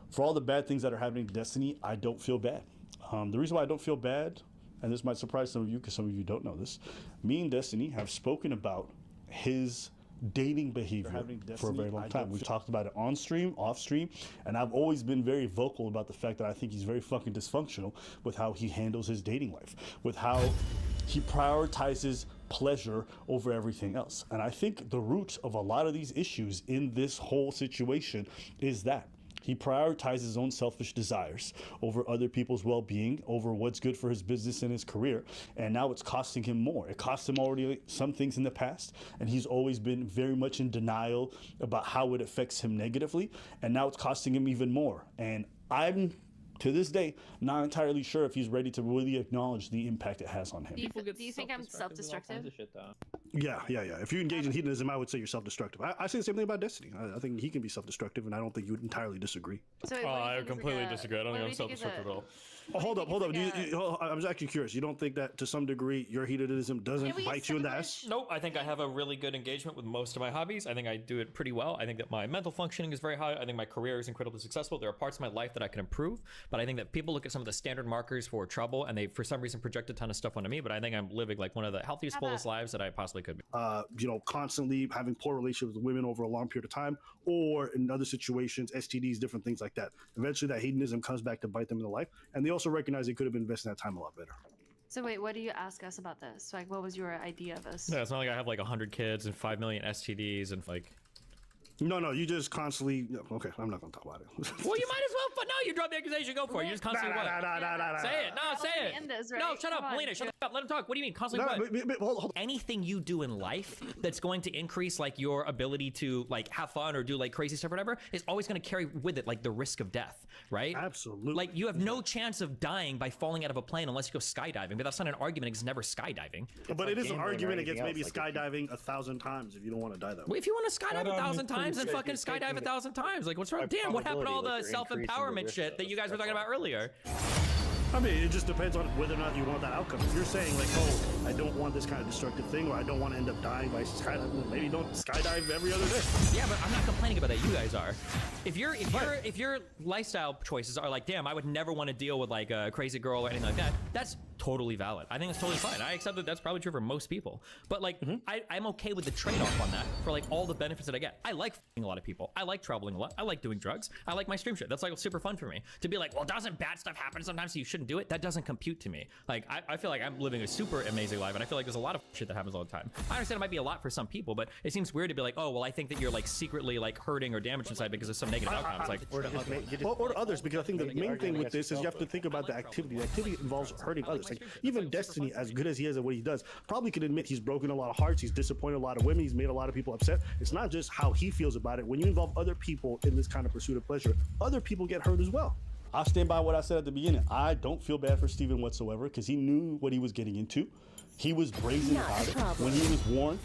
For all the bad things that are happening to Destiny, I don't feel bad. The reason why I don't feel bad, and this might surprise some of you because some of you don't know this, me and Destiny have spoken about his dating behavior for a very long time. We've talked about it on stream, off stream, and I've always been very vocal about the fact that I think he's very fucking dysfunctional with how he handles his dating life, with how he prioritizes pleasure over everything else. And I think the root of a lot of these issues in this whole situation is that he prioritizes his own selfish desires over other people's well-being, over what's good for his business and his career. And now it's costing him more. It cost him already some things in the past, and he's always been very much in denial about how it affects him negatively. And now it's costing him even more. And I'm, to this day, not entirely sure if he's ready to really acknowledge the impact it has on him. Do you think I'm self-destructive? Yeah. If you engage in hedonism, I would say you're self-destructive. I say the same thing about Destiny. I think he can be self-destructive, and I don't think you would entirely disagree. So I completely disagree. I don't think I'm self-destructive at all. Oh, hold up. I was actually curious. You don't think that to some degree your hedonism doesn't bite you in the ass? Nope. I think I have a really good engagement with most of my hobbies. I think I do it pretty well. I think that my mental functioning is very high. I think my career is incredibly successful. There are parts of my life that I can improve, but I think that people look at some of the standard markers for trouble and they, for some reason, project a ton of stuff onto me. But I think I'm living like one of the healthiest, fullest lives that I possibly could be. Constantly having poor relationships with women over a long period of time, or in other situations, STDs, different things like that. Eventually, that hedonism comes back to bite them in the life, and they also recognize they could have been investing that time a lot better. So wait, what do you ask us about this? Like, what was your idea of this? Yeah, it's not like I have like 100 kids and 5 million STDs and like. No, you just constantly. Okay, I'm not gonna talk about it. Well, you might as well. But no, you drop the accusation. Go for it. You just constantly what? Say it. No, say it. This, right? No, shut up, Melina. Shut up. Let him talk. What do you mean constantly what? Hold. Anything you do in life that's going to increase like your ability to like have fun or do like crazy stuff or whatever is always going to carry with it like the risk of death, right? Absolutely. Like you have no chance of dying by falling out of a plane unless you go skydiving. But that's not an argument. It's never skydiving. But it is an argument against maybe skydiving 1,000 times if you don't want to die that way. Well, if you want to skydive 1,000 times, then fucking skydive 1,000 times. Like what's wrong? Damn, what happened to all the self-empowerment shit that you guys were talking about earlier? I mean, it just depends on whether or not you want that outcome. If you're saying like, oh, I don't want this kind of destructive thing, or I don't want to end up dying by skydiving, maybe don't skydive every other day. Yeah, but I'm not complaining about that. You guys are. If your lifestyle choices are like, damn, I would never want to deal with like a crazy girl or anything like that, that's totally valid. I think it's totally fine. I accept that that's probably true for most people. But like, I'm okay with the trade-off on that for like all the benefits that I get. I like f***ing a lot of people. I like traveling a lot. I like doing drugs. I like my stream shit. That's like super fun for me. To be like, well, doesn't bad stuff happen sometimes so you shouldn't do it? That doesn't compute to me. Like, I feel like I'm living a super amazing life, and I feel like there's a lot of shit that happens all the time. I understand it might be a lot for some people, but it seems weird to be like, oh, well, I think that you're like secretly like hurting or damaged inside because of some negative outcomes. Like, or to others, because I think the main thing with this is you have to think about the activity. The activity involves hurting others. Like even Destiny, as good as he is at what he does, probably can admit he's broken a lot of hearts, he's disappointed a lot of women, he's made a lot of people upset. It's not just how he feels about it. When you involve other people in this kind of pursuit of pleasure, other people get hurt as well. I'll stand by what I said at the beginning. I don't feel bad for Steven whatsoever because he knew what he was getting into. He was brazen about it. When he was warned,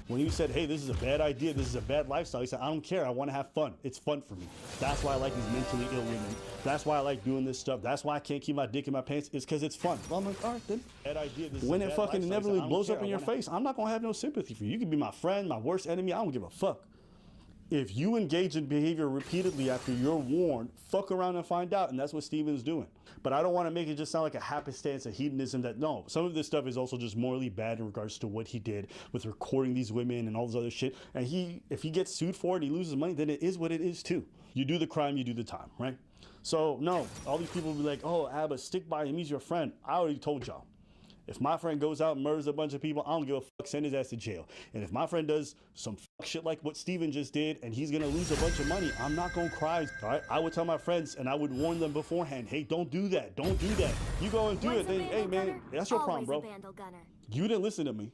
when he said, hey, this is a bad idea, this is a bad lifestyle, he said, I don't care, I want to have fun. It's fun for me. That's why I like these mentally ill women. That's why I like doing this stuff. That's why I can't keep my dick in my pants. It's because it's fun. Well, I'm like, all right, then. Bad idea. When it fucking inevitably blows up in your face, I'm not going to have no sympathy for you. You can be my friend, my worst enemy. I don't give a fuck. If you engage in behavior repeatedly after you're warned, fuck around and find out, and that's what Steven's doing. But I don't want to make it just sound like a happenstance of hedonism that, no, some of this stuff is also just morally bad in regards to what he did with recording these women and all this other shit. And if he gets sued for it and he loses money, then it is what it is too. You do the crime, you do the time, right? So no, all these people will be like, oh, Abba, stick by him, he's your friend. I already told y'all. If my friend goes out and murders a bunch of people, I don't give a fuck, send his ass to jail. And if my friend does some fuck shit like what Steven just did and he's gonna lose a bunch of money, I'm not gonna cry, all right? I would tell my friends and I would warn them beforehand, hey, don't do that, don't do that. You go and do it, then, hey man, that's your problem, bro. You didn't listen to me.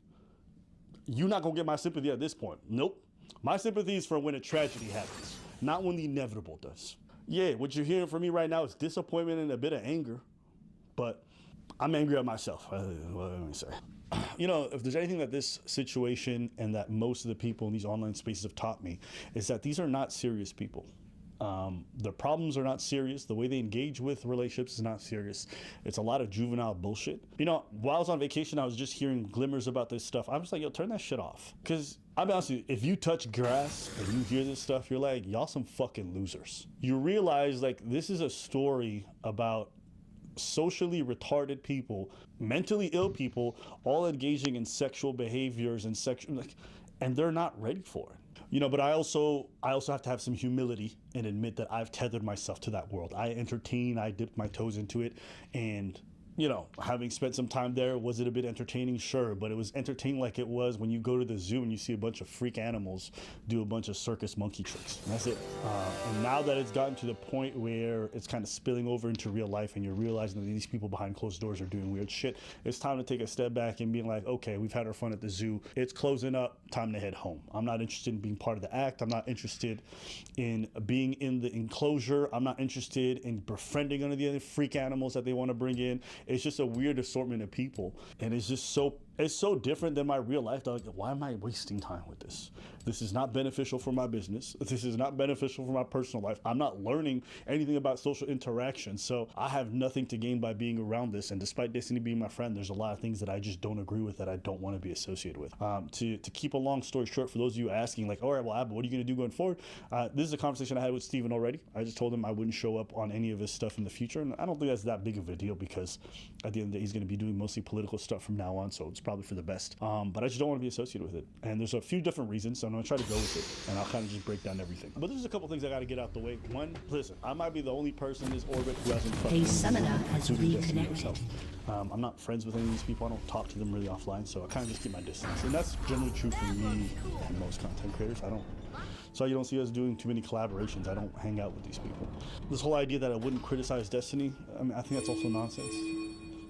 You're not gonna get my sympathy at this point. Nope. My sympathy is for when a tragedy happens, not when the inevitable does. Yeah, what you're hearing from me right now is disappointment and a bit of anger, but I'm angry at myself. What let me say? You know, if there's anything that this situation and that most of the people in these online spaces have taught me, is that these are not serious people. Their problems are not serious. The way they engage with relationships is not serious. It's a lot of juvenile bullshit. You know, while I was on vacation, I was just hearing glimmers about this stuff. I was like, yo, turn that shit off. Because I'll be honest with you, if you touch grass and you hear this stuff, you're like, y'all some fucking losers. You realize like this is a story about socially retarded people, mentally ill people, all engaging in sexual behaviors and and they're not ready for it. You know, but I also have to have some humility and admit that I've tethered myself to that world. I dipped my toes into it, and you know, having spent some time there, was it a bit entertaining? Sure, but it was entertaining like it was when you go to the zoo and you see a bunch of freak animals do a bunch of circus monkey tricks. And that's it. And now that it's gotten to the point where it's kind of spilling over into real life and you're realizing that these people behind closed doors are doing weird shit, it's time to take a step back and being like, okay, we've had our fun at the zoo. It's closing up. Time to head home. I'm not interested in being part of the act. I'm not interested in being in the enclosure. I'm not interested in befriending any of the other freak animals that they want to bring in. It's just a weird assortment of people, and it's so different than my real life. Like, why am I wasting time with this? This is not beneficial for my business. This is not beneficial for my personal life. I'm not learning anything about social interaction, so I have nothing to gain by being around this. And despite Destiny being my friend, there's a lot of things that I just don't agree with, that I don't want to be associated with. To keep a long story short, for those of you asking, like, all right, well, Abba, what are you going to do going forward? This is a conversation I had with Steven already. I just told him I wouldn't show up on any of his stuff in the future, and I don't think that's that big of a deal, because at the end of the day, he's going to be doing mostly political stuff from now on, so it's probably for the best. But I just don't want to be associated with it. And there's a few different reasons, so I'm going to try to go with it, and I'll kind of just break down everything. But there's a couple things I got to get out the way. One, listen, I might be the only person in this orbit who hasn't fucking A summoner has reconnected. myself. I'm not friends with any of these people. I don't talk to them really offline, so I kind of just keep my distance. And that's generally true for me and most content creators. So you don't see us doing too many collaborations. I don't hang out with these people. This whole idea that I wouldn't criticize Destiny, I mean, I think that's also nonsense.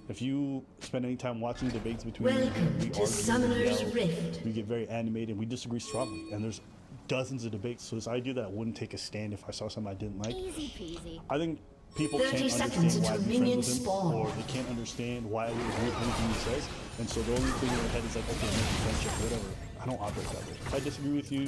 If you spend any time watching debates between Welcome we to argue, Summoner's we yell, Rift. we get very animated, we disagree strongly, and there's dozens of debates. So this idea that I wouldn't take a stand if I saw something I didn't like, Easy peasy. I think people 30 can't seconds understand why until I'm friends minions with him, spawn. or they can't understand why I would agree with anything he says, and so the only thing in their head is like, okay, maybe friendship, whatever. I don't operate that way. If I disagree with you,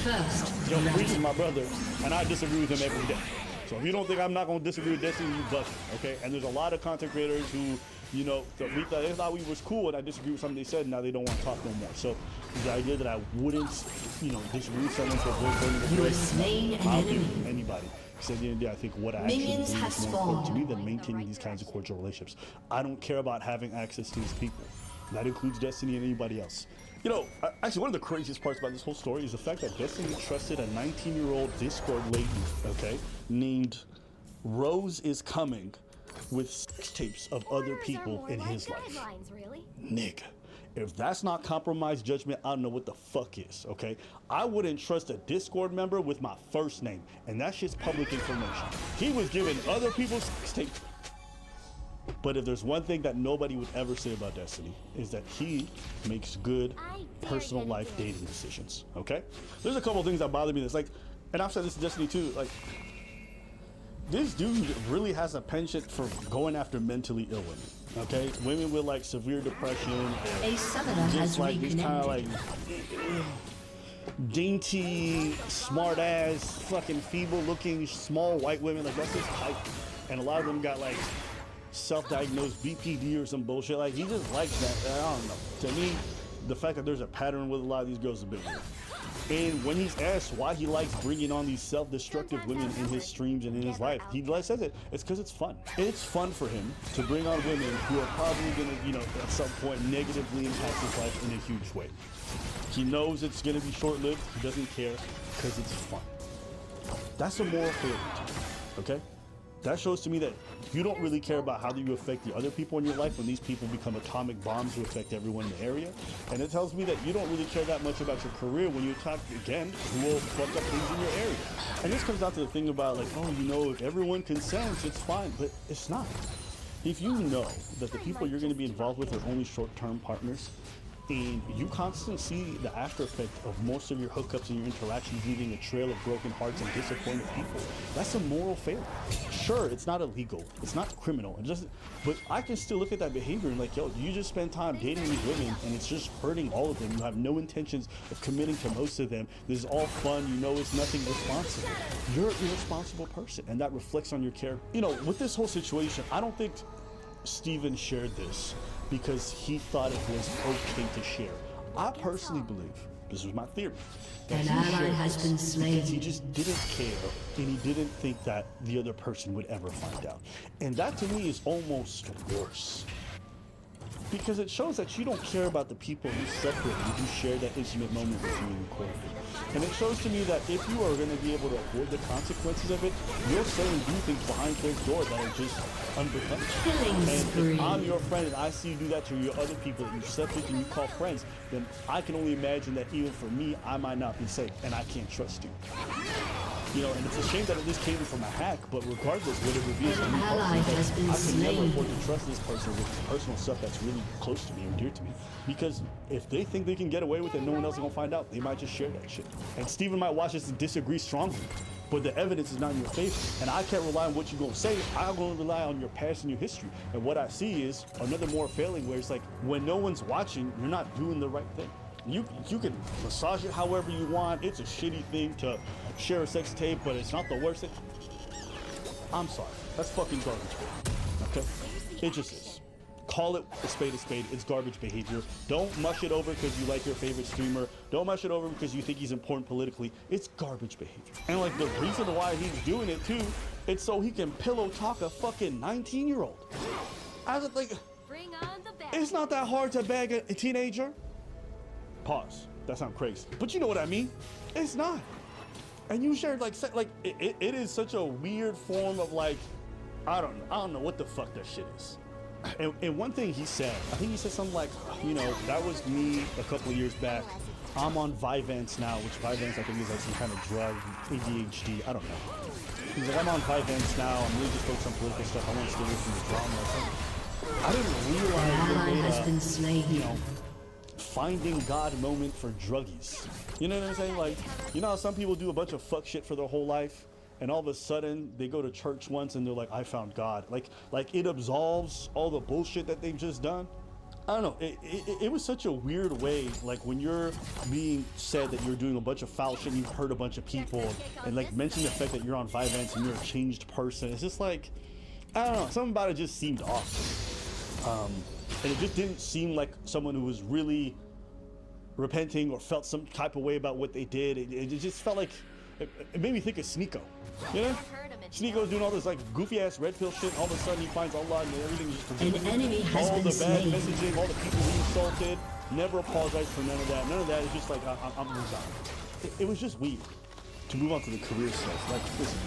First, yo, Breeze is my brother, and I disagree with him every day. So if you don't think I'm not going to disagree with Destiny, you bust it, okay? And there's a lot of content creators who, you know, they thought we was cool, and I disagree with something they said, and now they don't want to talk no more. So the idea that I wouldn't, you know, disagree with someone for avoid you have slain an I'll do enemy. anybody. Because at the end of the day, I think what I Minions actually have believe is more important to me spawned. than maintaining these kinds of cordial relationships. I don't care about having access to these people. That includes Destiny and anybody else. You know, actually, one of the craziest parts about this whole story is the fact that Destiny trusted a 19-year-old Discord lady, okay, named Rose is Coming, with sex tapes of other people in his life. Really? Nigga, if that's not compromised judgment, I don't know what the fuck is, okay? I wouldn't trust a Discord member with my first name, and that shit's public information. He was giving other people's sex tapes. But if there's one thing that nobody would ever say about Destiny, is that he makes good personal life dating decisions, okay? There's a couple things that bother me. That's like, and I've said this to Destiny too, like, this dude really has a penchant for going after mentally ill women, okay? Women with like severe depression, A summoner just has like these kind of reconnected. like dainty, smart ass, fucking feeble looking, small white women. Like, that's his type. And a lot of them got like self-diagnosed BPD or some bullshit. Like, he just likes that. I don't know. To me, the fact that there's a pattern with a lot of these girls is a bit weird. And when he's asked why he likes bringing on these self-destructive women in his streams and in his life, he says it. It's because it's fun. It's fun for him to bring on women who are probably going to, you know, at some point negatively impact his life in a huge way. He knows it's going to be short-lived. He doesn't care because it's fun. That's a moral failure, okay? That shows to me that you don't really care about how you affect the other people in your life when these people become atomic bombs who affect everyone in the area. And it tells me that you don't really care that much about your career when you attack, again, who will fuck up things in your area. And this comes down to the thing about like, oh, you know, if everyone consents, it's fine. But it's not. If you know that the people you're going to be involved with are only short-term partners, and you constantly see the after effect of most of your hookups and your interactions leaving a trail of broken hearts and disappointed people, that's a moral failure. Sure, it's not illegal, it's not criminal, it doesn't, but I can still look at that behavior and like, yo, you just spend time dating these women and it's just hurting all of them. You have no intentions of committing to most of them. This is all fun, you know, it's nothing responsible. You're an irresponsible person, and that reflects on your character. You know, with this whole situation, I don't think Steven shared this because he thought it was okay to share. I personally believe This was my theory. An he ally shared has this been slain. because he just didn't care, and he didn't think that the other person would ever find out. And that to me is almost worse. Because it shows that you don't care about the people who suffered and who shared that intimate moment with you and recorded it. And it shows to me that if you are going to be able to avoid the consequences of it, you'll say and do things behind closed doors that are just unbecoming. Killing And spree. if I'm your friend and I see you do that to your other people that you slept with and you call friends, then I can only imagine that even for me, I might not be safe and I can't trust you. You know, and it's a shame that this came from a hack, but regardless, what it reveals to me, ally has been I can never slain. afford to trust this person with personal stuff that's really close to me and dear to me. Because if they think they can get away with it, no one else is gonna find out. They might just share that shit. And Steven might watch this and disagree strongly, but the evidence is not in your favor. And I can't rely on what you're gonna say. I'm gonna rely on your past and your history. And what I see is another more failing where it's like, when no one's watching, you're not doing the right thing. You can massage it however you want. It's a shitty thing to share a sex tape, but it's not the worst thing. I'm sorry. That's fucking garbage. Okay? It just is. Call it a spade. It's garbage behavior. Don't mush it over because you like your favorite streamer. Don't mush it over because you think he's important politically. It's garbage behavior. And like the reason why he's doing it too, it's so he can pillow talk a fucking 19-year-old. I was like, Bring on the bag. it's not that hard to bag a teenager. Pause. That sounds crazy, but you know what I mean. It's not. And you shared like it is such a weird form of like, I don't know what the fuck that shit is. And one thing he said, I think he said something like, you know, that was me a couple of years back. I'm on Vyvanse now, which Vyvanse I think is like some kind of drug, ADHD. I don't know. He's like, I'm on Vyvanse now. I'm really just focused on political stuff. I want to stay away from the drama. I didn't realize An ally they made has a, been slain. you know, finding God moment for druggies. You know what I'm saying? Like, you know how some people do a bunch of fuck shit for their whole life, and all of a sudden they go to church once and they're like, I found God. Like it absolves all the bullshit that they've just done. I don't know. It was such a weird way. Like when you're being said that you're doing a bunch of foul shit, and you've hurt a bunch of people, and like mention the fact that you're on Vyvanse and you're a changed person. It's just like, I don't know. Something about it just seemed off. And it just didn't seem like someone who was really repenting or felt some type of way about what they did. It just felt like, it made me think of Sneeko. You know? Sneeko's doing all this like goofy ass red pill shit. All of a sudden he finds Allah and everything's just forgiven. An enemy has all been the bad slain. messaging, all the people he insulted, never apologized for none of that. None of that. It's just like, I'm resigned. It was just weird. To move on to the career stuff. Like, listen.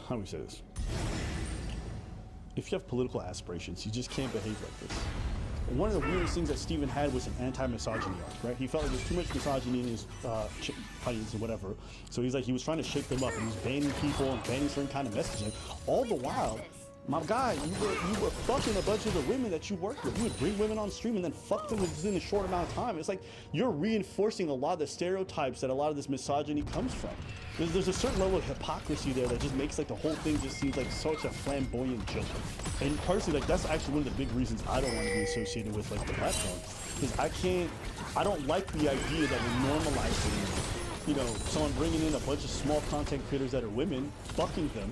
How do we say this? If you have political aspirations, you just can't behave like this. One of the weirdest things that Steven had was an anti-misogyny arc, right? He felt like there's too much misogyny in his audience or whatever. So he's like, he was trying to shake them up and he's banning people and banning certain kind of messaging. All the while, my guy, you were fucking a bunch of the women that you worked with. You would bring women on stream and then fuck them within a short amount of time. It's like you're reinforcing a lot of the stereotypes that a lot of this misogyny comes from. There's a certain level of hypocrisy there that just makes like the whole thing just seems like such a flamboyant joke. And personally, like that's actually one of the big reasons I don't want to be associated with like the platform, because I don't like the idea that we're normalizing, you know, someone bringing in a bunch of small content creators that are women, fucking them,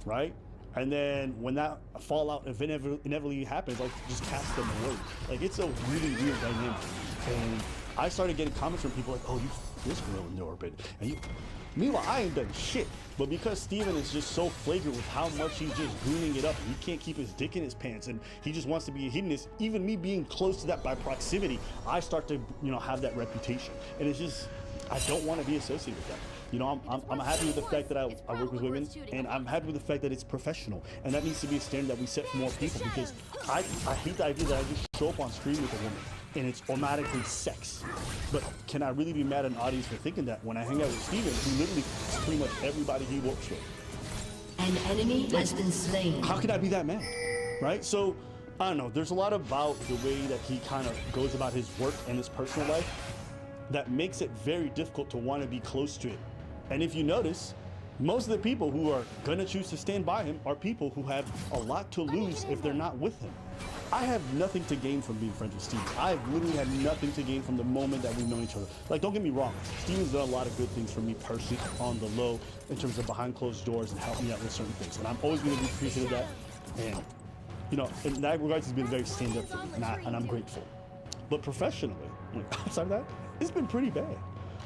right? And then when that fallout inevitably happens, like just cast them away. Like it's a really weird dynamic. And I started getting comments from people like, oh, you this girl in orbit. And you, meanwhile, I ain't done shit. But because Steven is just so flagrant with how much he's just gooning it up, and he can't keep his dick in his pants, and he just wants to be a hedonist, even me being close to that by proximity, I start to, you know, have that reputation. And it's just, I don't want to be associated with that. You know, I'm happy with the fact that I work with women, and I'm happy with the fact that it's professional. And that needs to be a standard that we set for more people, because I hate the idea that I just show up on screen with a woman and it's automatically sex. But can I really be mad at an audience for thinking that when I hang out with Steven, who literally is pretty much everybody he works with? An enemy has been slain. How can I be that mad, right? So, I don't know, there's a lot about the way that he kind of goes about his work and his personal life that makes it very difficult to want to be close to it. And if you notice, most of the people who are gonna choose to stand by him are people who have a lot to lose if they're not with him. I have nothing to gain from being friends with Steven. I've literally had nothing to gain from the moment that we've known each other. Like, don't get me wrong, Steven's done a lot of good things for me personally on the low in terms of behind closed doors and helping me out with certain things. And I'm always gonna be appreciative of that. And, you know, in that regard, he's been very stand up for me, and I'm grateful. But professionally, like, outside of that, it's been pretty bad.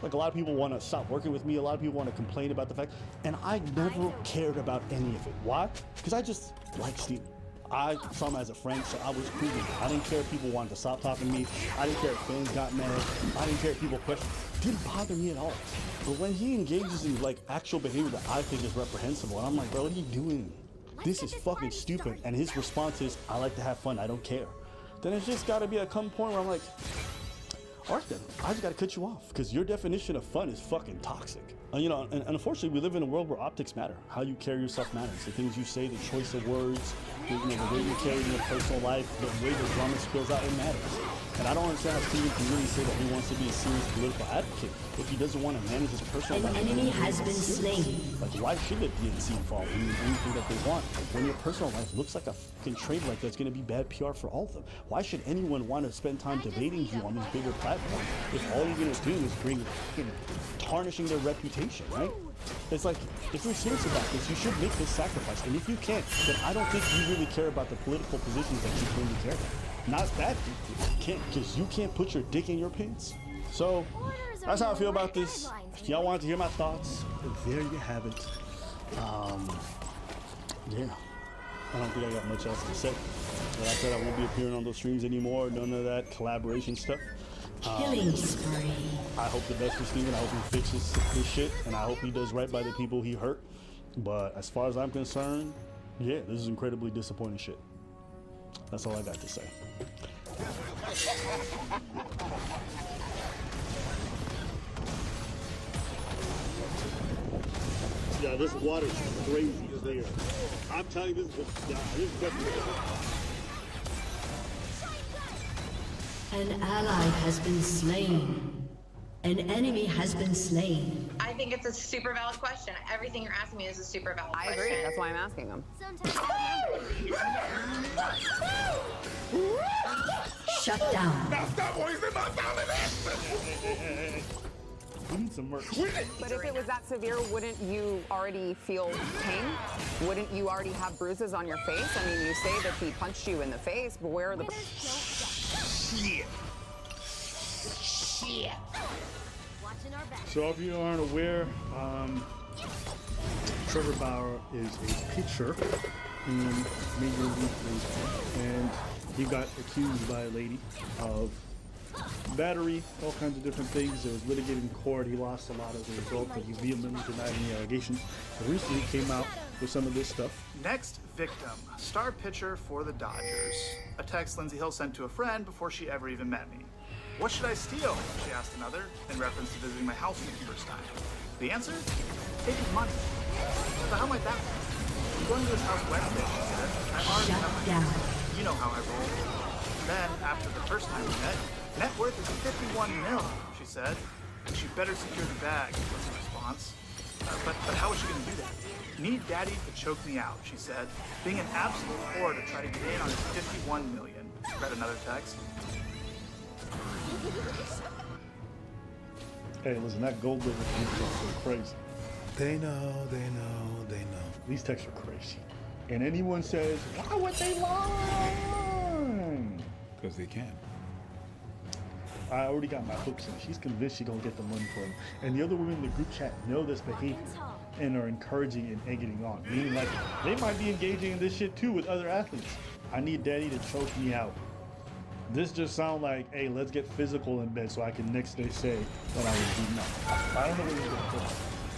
Like, a lot of people want to stop working with me. A lot of people want to complain about the fact, and I never cared about any of it. Why? Because I just like Steven. I saw him as a friend, so I was cool with it. I didn't care if people wanted to stop talking to me. I didn't care if fans got mad. I didn't care if people questioned. It didn't bother me at all. But when he engages in like actual behavior that I think is reprehensible, and I'm like, bro, what are you doing? This is fucking stupid. And his response is, I like to have fun. I don't care. Then it's just got to be a come point where I'm like, all right then, I just got to cut you off because your definition of fun is fucking toxic. You know, and unfortunately, we live in a world where optics matter. How you carry yourself matters. The things you say, the choice of words, the way you carry in your personal life, the way the drama spills out, it matters. And I don't understand how Steven can really say that he wants to be a serious political advocate if he doesn't want to manage his personal life. An enemy has been slain. Like, why should the DNC involve in anything that they want? Like, when your personal life looks like a fucking trade like that's going to be bad PR for all of them. Why should anyone want to spend time debating you on these bigger platforms if all you're going to do is bring fucking tarnishing their reputation, right? It's like, if you're serious about this, you should make this sacrifice. And if you can't, then I don't think you really care about the political positions that you claim to care about. Not that deeply. You can't, because you can't put your dick in your pants. So, that's how I feel about this. If y'all wanted to hear my thoughts, there you have it. Yeah. I don't think I got much else to say. Like I said, I won't be appearing on those streams anymore. None of that collaboration stuff. Killing spree. I hope the best for Steven. I hope he fixes his shit, and I hope he does right by the people he hurt. But as far as I'm concerned, yeah, this is incredibly disappointing shit. That's all I got to say. Yeah, this water is crazy clear. I'm telling you, this is definitely. An ally has been slain. An enemy has been slain. I think it's a super valid question. Everything you're asking me is a super valid question. I agree. That's why I'm asking them. Shut down. Now stop wasting my time. We need some merch. But if it was that severe, wouldn't you already feel pain? Wouldn't you already have bruises on your face? I mean, you say that he punched you in the face, but where are the... Shit. So if you aren't aware, Trevor Bauer is a pitcher in Major League Baseball, and he got accused by a lady of battery, all kinds of different things. It was litigated in court. He lost a lot as a result, but he vehemently denied any allegations. But recently he came out with some of this stuff. Next victim, star pitcher for the Dodgers. A text Lindsey Hill sent to a friend before she ever even met me. What should I steal? She asked another, in reference to visiting my house for the first time. The answer? Taking money. So how might that work? I'm going to his house Wednesday, she said. I already have my down. You know how I roll. Then, after the first time we met, net worth is 51 mil, she said. She better secure the bag, was the response. But how is she going to do that? Need daddy to choke me out, she said. Being an absolute whore to try to get in on his 51 million. Read another text. Hey, listen, that gold digger is so crazy. They know. These texts are crazy. And anyone says, why would they lie? Because they can. I already got my hooks in. She's convinced she's gonna get the money for him. And the other women in the group chat know this behavior and are encouraging and egging on. Meaning like, they might be engaging in this shit too with other athletes. I need daddy to choke me out. This just sounds like, hey, let's get physical in bed so I can next day say that I was beaten up. I don't know what you're gonna do.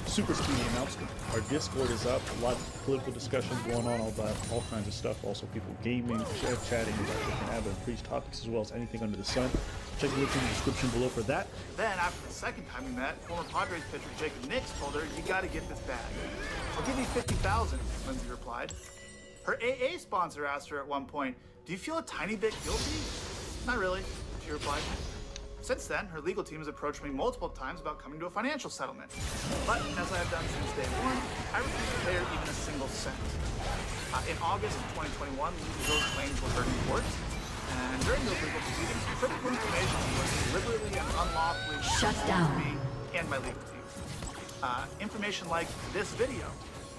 Super speedy announcement. Our Discord is up. A lot of political discussions going on about all kinds of stuff. Also, people gaming, chatting about different advent topics as well as anything under the sun. Check the link in the description below for that. Then, after the second time we met, former Padres pitcher Jacob Nix told her, you gotta get this bag. I'll give you $50,000, Lindsey replied. Her AA sponsor asked her at one point, do you feel a tiny bit guilty? Not really, she replied. Since then, her legal team has approached me multiple times about coming to a financial settlement. But, as I have done since day one, I refuse to pay her even a single cent. In August of 2021, those claims were heard in court. And during those legal proceedings, critical information was deliberately and unlawfully Shut down. to me and my legal team. Information like this video,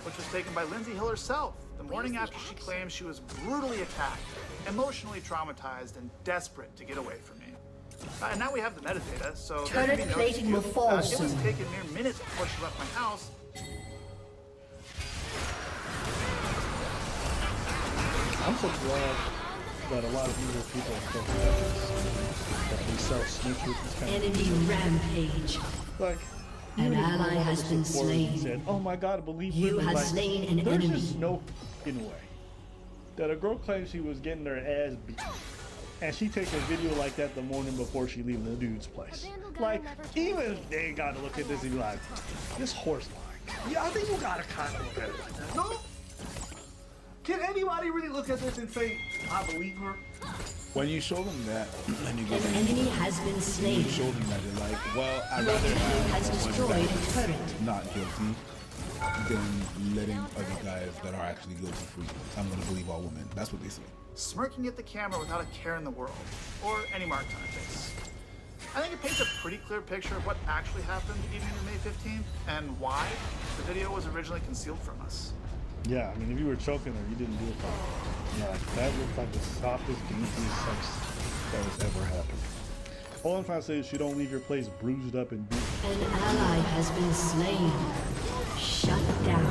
which was taken by Lindsey Hill herself the morning after she claimed she was brutally attacked, emotionally traumatized, and desperate to get away from me. And now we have the metadata, so Turret there can be no plating will dispute. fall It was soon. taking mere minutes before she left my house. I'm so glad that a lot of evil people are still that they sell snitch with these kind of Enemy rampage. like. An even if ally one of has us been looked forward and slain. Said, "Oh my God, believe You women." have Like, slain an there's enemy. just no fucking way that a girl claims she was getting her ass beat, and she takes a video like that the morning before she leaves the dude's place. Like, even they gotta look at this and be like, "This horse lying." Yeah, I think you gotta kind of look at it like that. No. Can anybody really look at this and say, I believe her? When you show them that, and you go An back, enemy has been you slain. show them that they're like, well, I'd Your rather team has have destroyed one a that's turret. not guilty than letting other guys that are actually guilty free. I'm gonna believe all women. That's what they say. Smirking at the camera without a care in the world, or any mark on her face. I think it paints a pretty clear picture of what actually happened the evening of May 15th and why the video was originally concealed from us. Yeah, I mean, if you were choking her, you didn't do it properly. Yeah, that looked like the softest, daintiest sex that has ever happened. All I'm trying to say is you don't leave your place bruised up and beat. An ally has been slain. Shut down.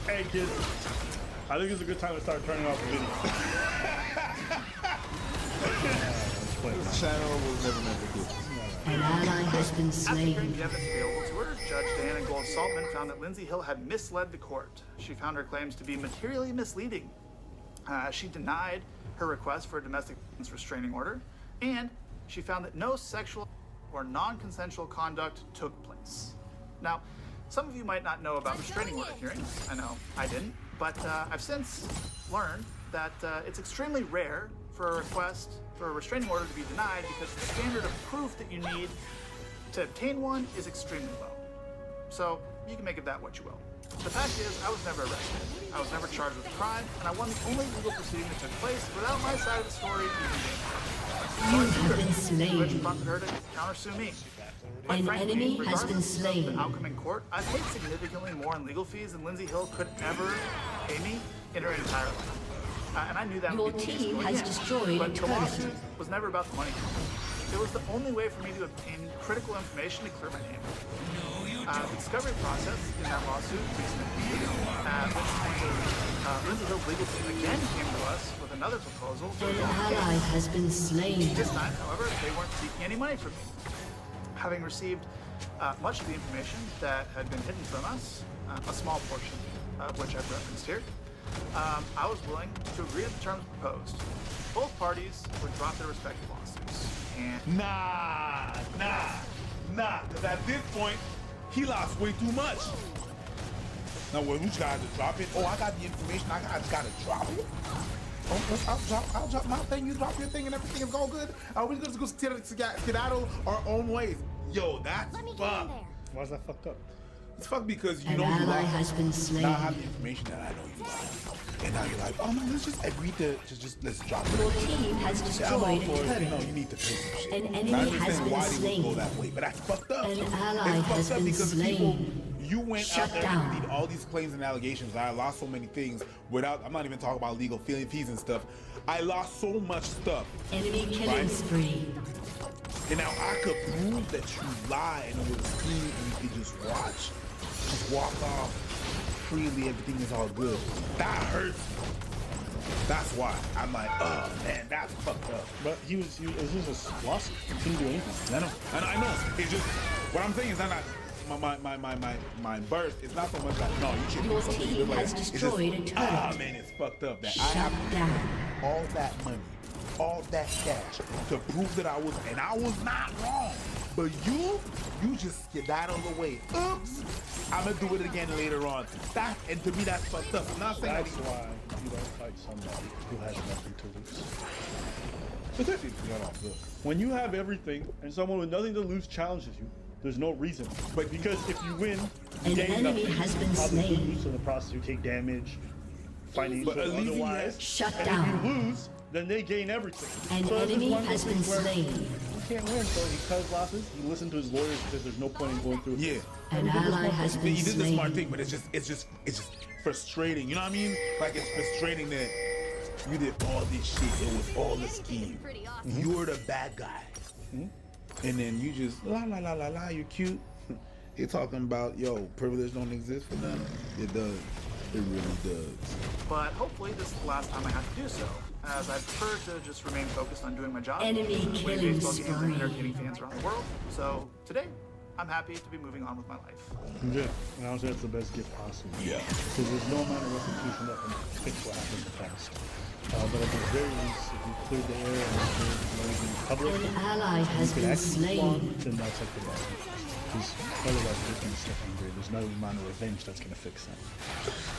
Hey, kids, I think it's a good time to start turning off the video. This channel was never meant for kids. An ally has been After hearing slain. the evidence available to her, Judge Diana Gold Saltman found that Lindsay Hill had misled the court. She found her claims to be materially misleading. She denied her request for a domestic violence restraining order, and she found that no sexual or non-consensual conduct took place. Now, some of you might not know about restraining order hearings. I know I didn't, but I've since learned that it's extremely rare for a request for a restraining order to be denied because the standard of proof that you need to obtain one is extremely low. So you can make of that what you will. The fact is, I was never arrested. I was never charged with a crime, and I won the only legal proceeding that took place without my side of the story even being heard. You have been Which slain. prompted her to countersue me. But An frankly, enemy has been regardless of slain. the outcome in court, I've paid significantly more in legal fees than Lindsay Hill could ever pay me in her entire life. And I knew that Your would be the case team going has in. destroyed a But the turret. lawsuit was never about the money. It was the only way for me to obtain critical information to clear my name. The discovery process in that lawsuit recently, at which point Lindsay Hill's legal team again came to us with another proposal. to An resolve the ally case. has been slain. This time, however, they weren't seeking any money from me. Having received much of the information that had been hidden from us, a small portion of which I've referenced here, I was willing to agree to the terms proposed. Both parties would drop their respective lawsuits. And Nah. Because at this point, he lost way too much. Now, what we got to drop it? Oh, I got the information. I just got to drop it. Oh, I'll drop my thing. You drop your thing, and everything is all good. We're just going to skedaddle our own ways. Yo, that's fucked. Why is that fucked up? It's fucked because you An know you ally lost. has been slain. Now I have the information that I know you lost. And now you're like, oh no, let's just agree to just let's drop Your it. team has Yeah, I'm all destroyed a for it. No, turret. you need to pay some shit. An And I enemy has understand been why they would go slain. that way, but that's fucked up. An ally It's has fucked up been because the people slain. you went Shut out there down. and made all these claims and allegations. I lost so many things without. I'm not even talking about legal fees and stuff. I lost so much stuff. Enemy killing Right. spree. And now I could prove that you lie and it was seen and you could just watch. Just walk off freely, everything is all good. That hurts me. That's why. I'm like, oh man, that's fucked up. But it was just a lawsuit. You couldn't do anything. I know. It's just, what I'm saying is that my birth, it's not so much that, no, you shouldn't Your do something. team Like, has it's just, destroyed a turret. ah man, it's fucked up that I Shut have down. all that money, all that cash to prove that I was not wrong. But you just skedaddled away. Oops, I'm gonna do it again later on. And to me, that's fucked up. I'm not saying That's that why you don't fight somebody who has nothing to lose. When you have everything and someone with nothing to lose challenges you, there's no reason. But because if you win, you An gain enemy nothing. has been You probably slain. lose in the process. You take damage, financial, But at least he otherwise. has- Shut and down. if you lose, then they gain everything. An So this is enemy one of has those been things where slain. You can't win, so he cuts losses. He listened to his lawyers because there's no point in going through. Yeah. An ally has been He did the smart slain. thing, but it's just frustrating. You know what I mean? Like it's frustrating that you did all this shit. It was all a scheme. You're the bad guy. And then you just la la la la la. You're cute. You're talking about privilege don't exist for them. It does. It really does. But hopefully this is the last time I have to do so, as I prefer to just remain focused on doing my job, Enemy winning killing baseball games and spree. entertaining fans around the world. So today, I'm happy to be moving on with my life. Yeah, and honestly, that's the best gift possible. Yeah. Because there's no amount of restitution that can fix what happened in the past. But at the very least, if you cleared the air and made it public, An ally you has could been actually slain. respond, then that's like the best. Because otherwise, you're going to step angry. There's no amount of revenge that's going to fix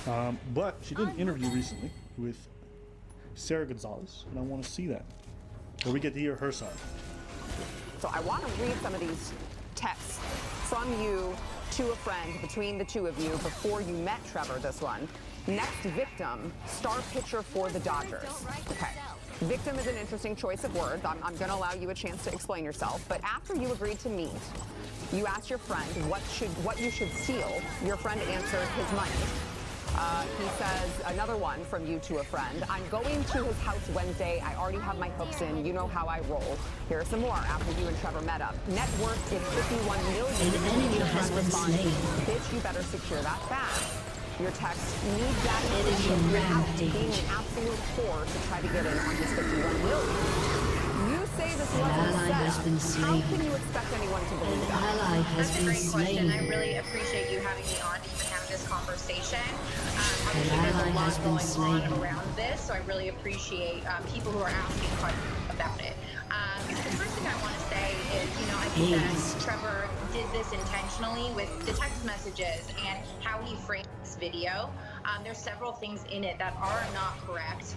that. But she did an interview recently with Sarah Gonzalez, and I want to see that. Where we get to hear her side. So I want to read some of these texts from you to a friend between the two of you before you met Trevor, this one. Next victim, star pitcher for the Dodgers. Okay. Victim is an interesting choice of words. I'm going to allow you a chance to explain yourself. But after you agreed to meet, you asked your friend what you should steal. Your friend answered his money. He says, another one from you to a friend. I'm going to his house Wednesday. I already have my hooks in. You know how I roll. Here are some more after you and Trevor met up. Net worth is $51 million. An enemy Your has friend been responds, slain. bitch, you better secure that fast. Your text, need that Enemy information without rampage. being an absolute whore to try to get in on his $51 million. You say this wasn't ally set has up. been How slain. can you expect anyone to An believe that? ally has That's a been great question. I slain. really appreciate you having me on to even have this conversation. An Obviously, there's ally a lot has been going slain. on around this, so I really appreciate people who are asking questions about it. The first thing I want to say is, I think that Trevor did this intentionally with the text messages and how he framed this video. There's several things in it that are not correct.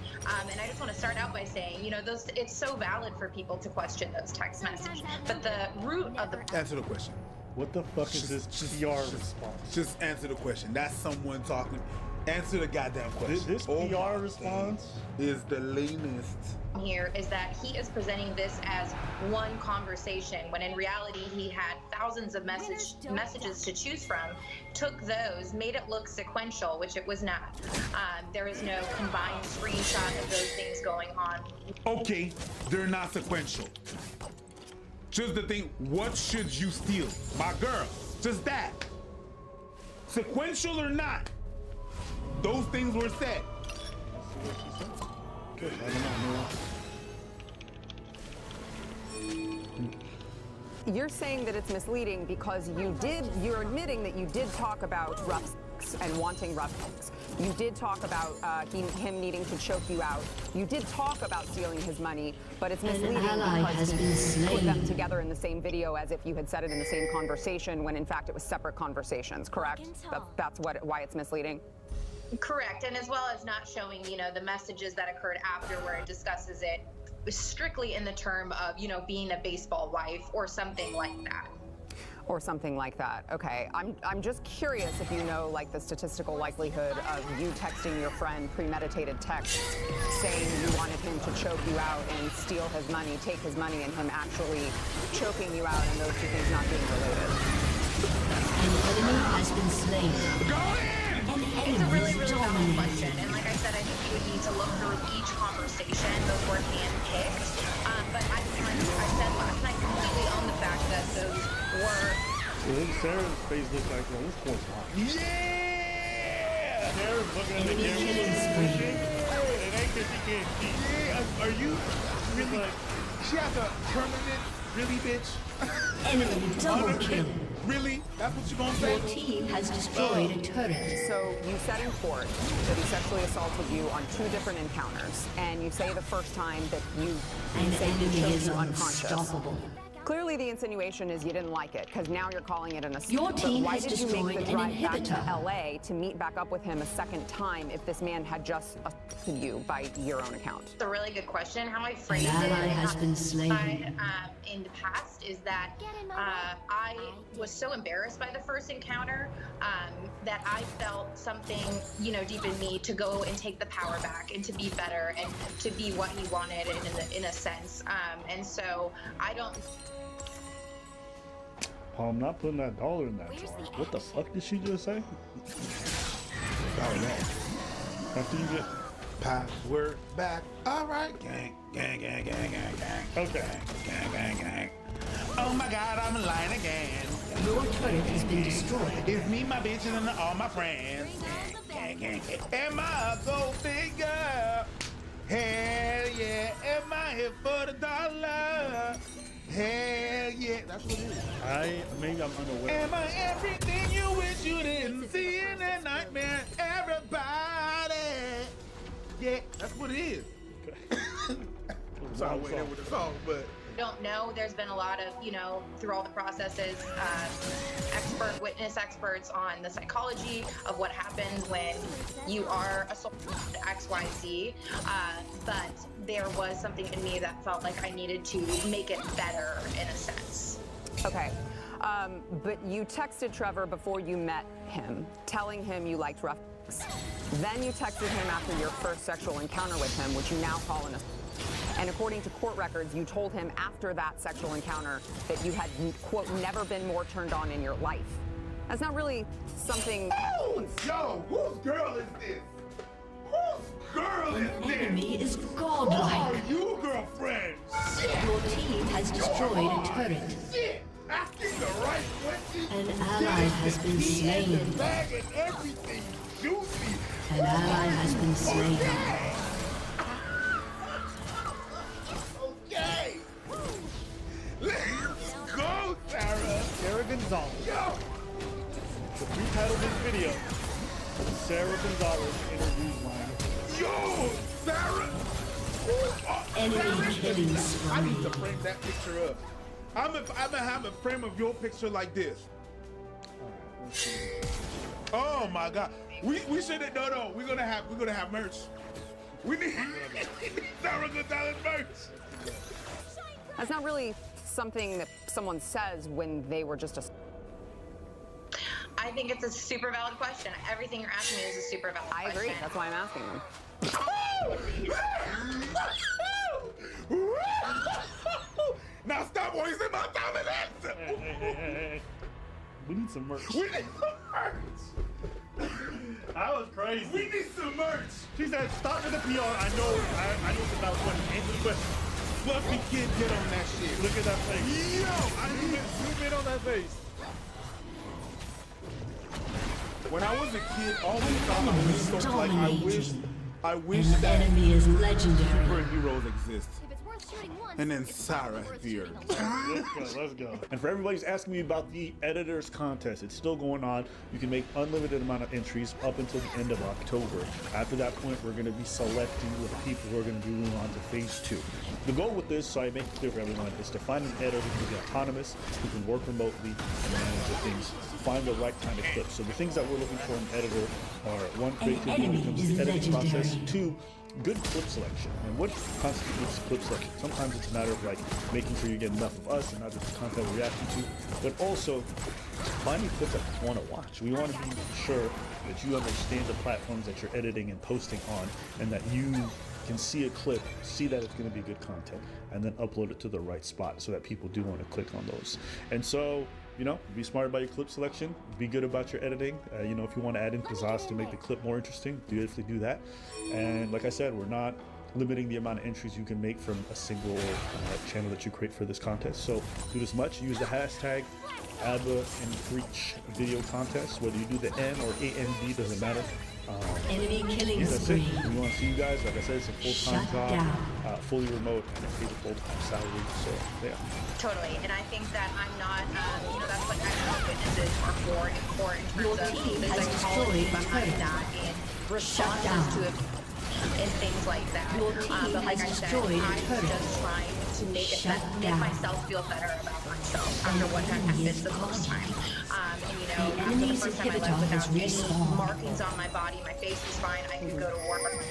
And I just want to start out by saying, it's so valid for people to question those text messages. But the root of the Answer the question. What the fuck is this PR response? Just answer the question. That's someone talking. Answer the goddamn question. This Oh PR my response? days. Is the lamest. here is that he is presenting this as one conversation when in reality he had thousands of messages to choose from, took those, made it look sequential, which it was not. There is no combined screenshot of those things going on. Okay, they're not sequential. Just the thing, what should you steal? My girl, just that. Sequential or not, those things were said. Good, I don't know. You're saying that it's misleading because you're admitting that you did talk about rough sex and wanting rough sex. You did talk about him needing to choke you out. You did talk about stealing his money, but it's misleading ally because has been he slain. put them together in the same video as if you had said it in the same conversation when in fact it was separate conversations, correct? That's why it's misleading? Correct, and as well as not showing, the messages that occurred after where it discusses it strictly in the term of, being a baseball wife or something like that. Or something like that. Okay, I'm just curious if you know like the statistical likelihood of you texting your friend premeditated texts saying you wanted him to choke you out and steal his money, take his money, and him actually choking you out and those two things not being related. An enemy has been slain. Go in! It's a really, really valid question, and like I said, I think you would need to look through each conversation. Those were handpicked, but like I said last night, completely own the fact that those were. Sarah's face looks like this point's hot. Yeah! Sarah's looking at the Enemy camera. killing spree. It ain't 'cause she can't cheat. Yeah, are you really? She has a permanent, really, bitch? Enemy double kill. Really? That's what you gonna say? Your team has destroyed a turret. So you said in court that he sexually assaulted you on 2 different encounters, and you say the first time that you An say he enemy choked is you unconscious. unstoppable. Clearly, the insinuation is you didn't like it, because now you're calling it an assault. Your team But why has did you make destroyed the an drive back to inhibitor. LA to meet back up with him a second time if this man had just assaulted you by your own account? It's a really good question. How I phrased An ally it has been slain. in the past is that I was so embarrassed by the first encounter that I felt something, deep in me to go and take the power back and to be better and to be what he wanted in a sense. And so I don't. I'm not putting that dollar in that jar. What the fuck did she just say? After you get Password back. All right. Gang, gang, gang, gang, gang, gang. okay. Gang, gang, gang. Oh my God, I'm lying again. Your turret has been destroyed. It's me, my bitches, and all my friends. Gang, gang, gang. Am I a gold digger? Hell yeah. Am I here for the dollar? Hell yeah. That's what it is. Maybe I'm unaware. Am I everything you wish you didn't see in a nightmare? Everybody. Yeah, that's what it is. Sorry, I went there with the song, but. Don't know. There's been a lot of, you know, through all the processes, witness experts on the psychology of what happens when you are assaulted XYZ. But there was something in me that felt like I needed to make it better in a sense. Okay. But you texted Trevor before you met him, telling him you liked rough sex. Then you texted him after your first sexual encounter with him, which you now call an assault. And according to court records, you told him after that sexual encounter that you had, quote, never been more turned on in your life. That's not really something... Oh, yo, whose girl is this? Whose girl is An this? enemy is Who godlike. are you, girlfriend? Shit! Your team has destroyed a turret. Shit! Asking the right questions. An ally has been slain. Bag and everything juicy. An ally has been slain. Okay. Let's go, Sarah. Sarah Gonzalez. Yo. The pre-title of this video, Sarah Gonzalez interviews mine. Yo, Sarah. Enemy killing I need to spree. frame that picture up. I'm gonna have a frame of your picture like this. Oh my God. We should have no. We're gonna have merch. We need Sarah Gonzalez merch. That's not really something that someone says when they were just a... I think it's a super valid question. Everything you're asking me is a super valid I question. agree. That's why I'm asking them. Now stop wasting my time and answer. Hey. We need some merch. We need some merch. That was crazy. We need some merch. She said, stop with the PR. I know it's about what answer the question. Fluffy kid, get on that shit. Look at that face. Yo, Zoom in on that face. when I was a kid, I always thought I was so like I wish An that enemy is legendary. superheroes exist. And then Sarah appeared. Let's go. And for everybody who's asking me about the editors contest, it's still going on. You can make unlimited amount of entries up until the end of October. After that point, we're going to be selecting the people who are going to be moving on to phase 2. The goal with this, so I make it clear for everyone, is to find an editor who can be autonomous, who can work remotely and manage the things. Find the right kind of clips. So the things that we're looking for in an editor are 1, creativity when it comes to the editing process. 2, good clip selection. And what constitutes clip selection? Sometimes it's a matter of like making sure you get enough of us and not just the content we're reacting to, but also finding clips that you want to watch. We want to be sure that you understand the platforms that you're editing and posting on, and that you can see a clip, see that it's going to be good content, and then upload it to the right spot so that people do want to click on those. And so, you know, be smart about your clip selection, be good about your editing. You know, if you want to add in pizzazz to make the clip more interesting, beautifully do that. And like I said, we're not limiting the amount of entries you can make from a single channel that you create for this contest. So do as much, use the hashtag ABBA and Preach video contest. Whether you do the N or AND, doesn't matter. Enemy killing That's it. spree. We want to see you guys. Like I said, it's a full-time Shut job, down. fully remote, and it pays a full-time salary. So yeah. Totally, and I think that I'm not, you know, that's what expert witnesses are for in court in Your terms of team the has psychology destroyed behind turret. that and responses down. to it and things like that. Your team But like has I said, destroyed I'm turret. just trying to make it Shut make down. myself feel better about myself after what had happened the first time. And you know, The after the enemy's first time I inhibitor left has without any respawned. markings on my body, my face was fine, I could go to work.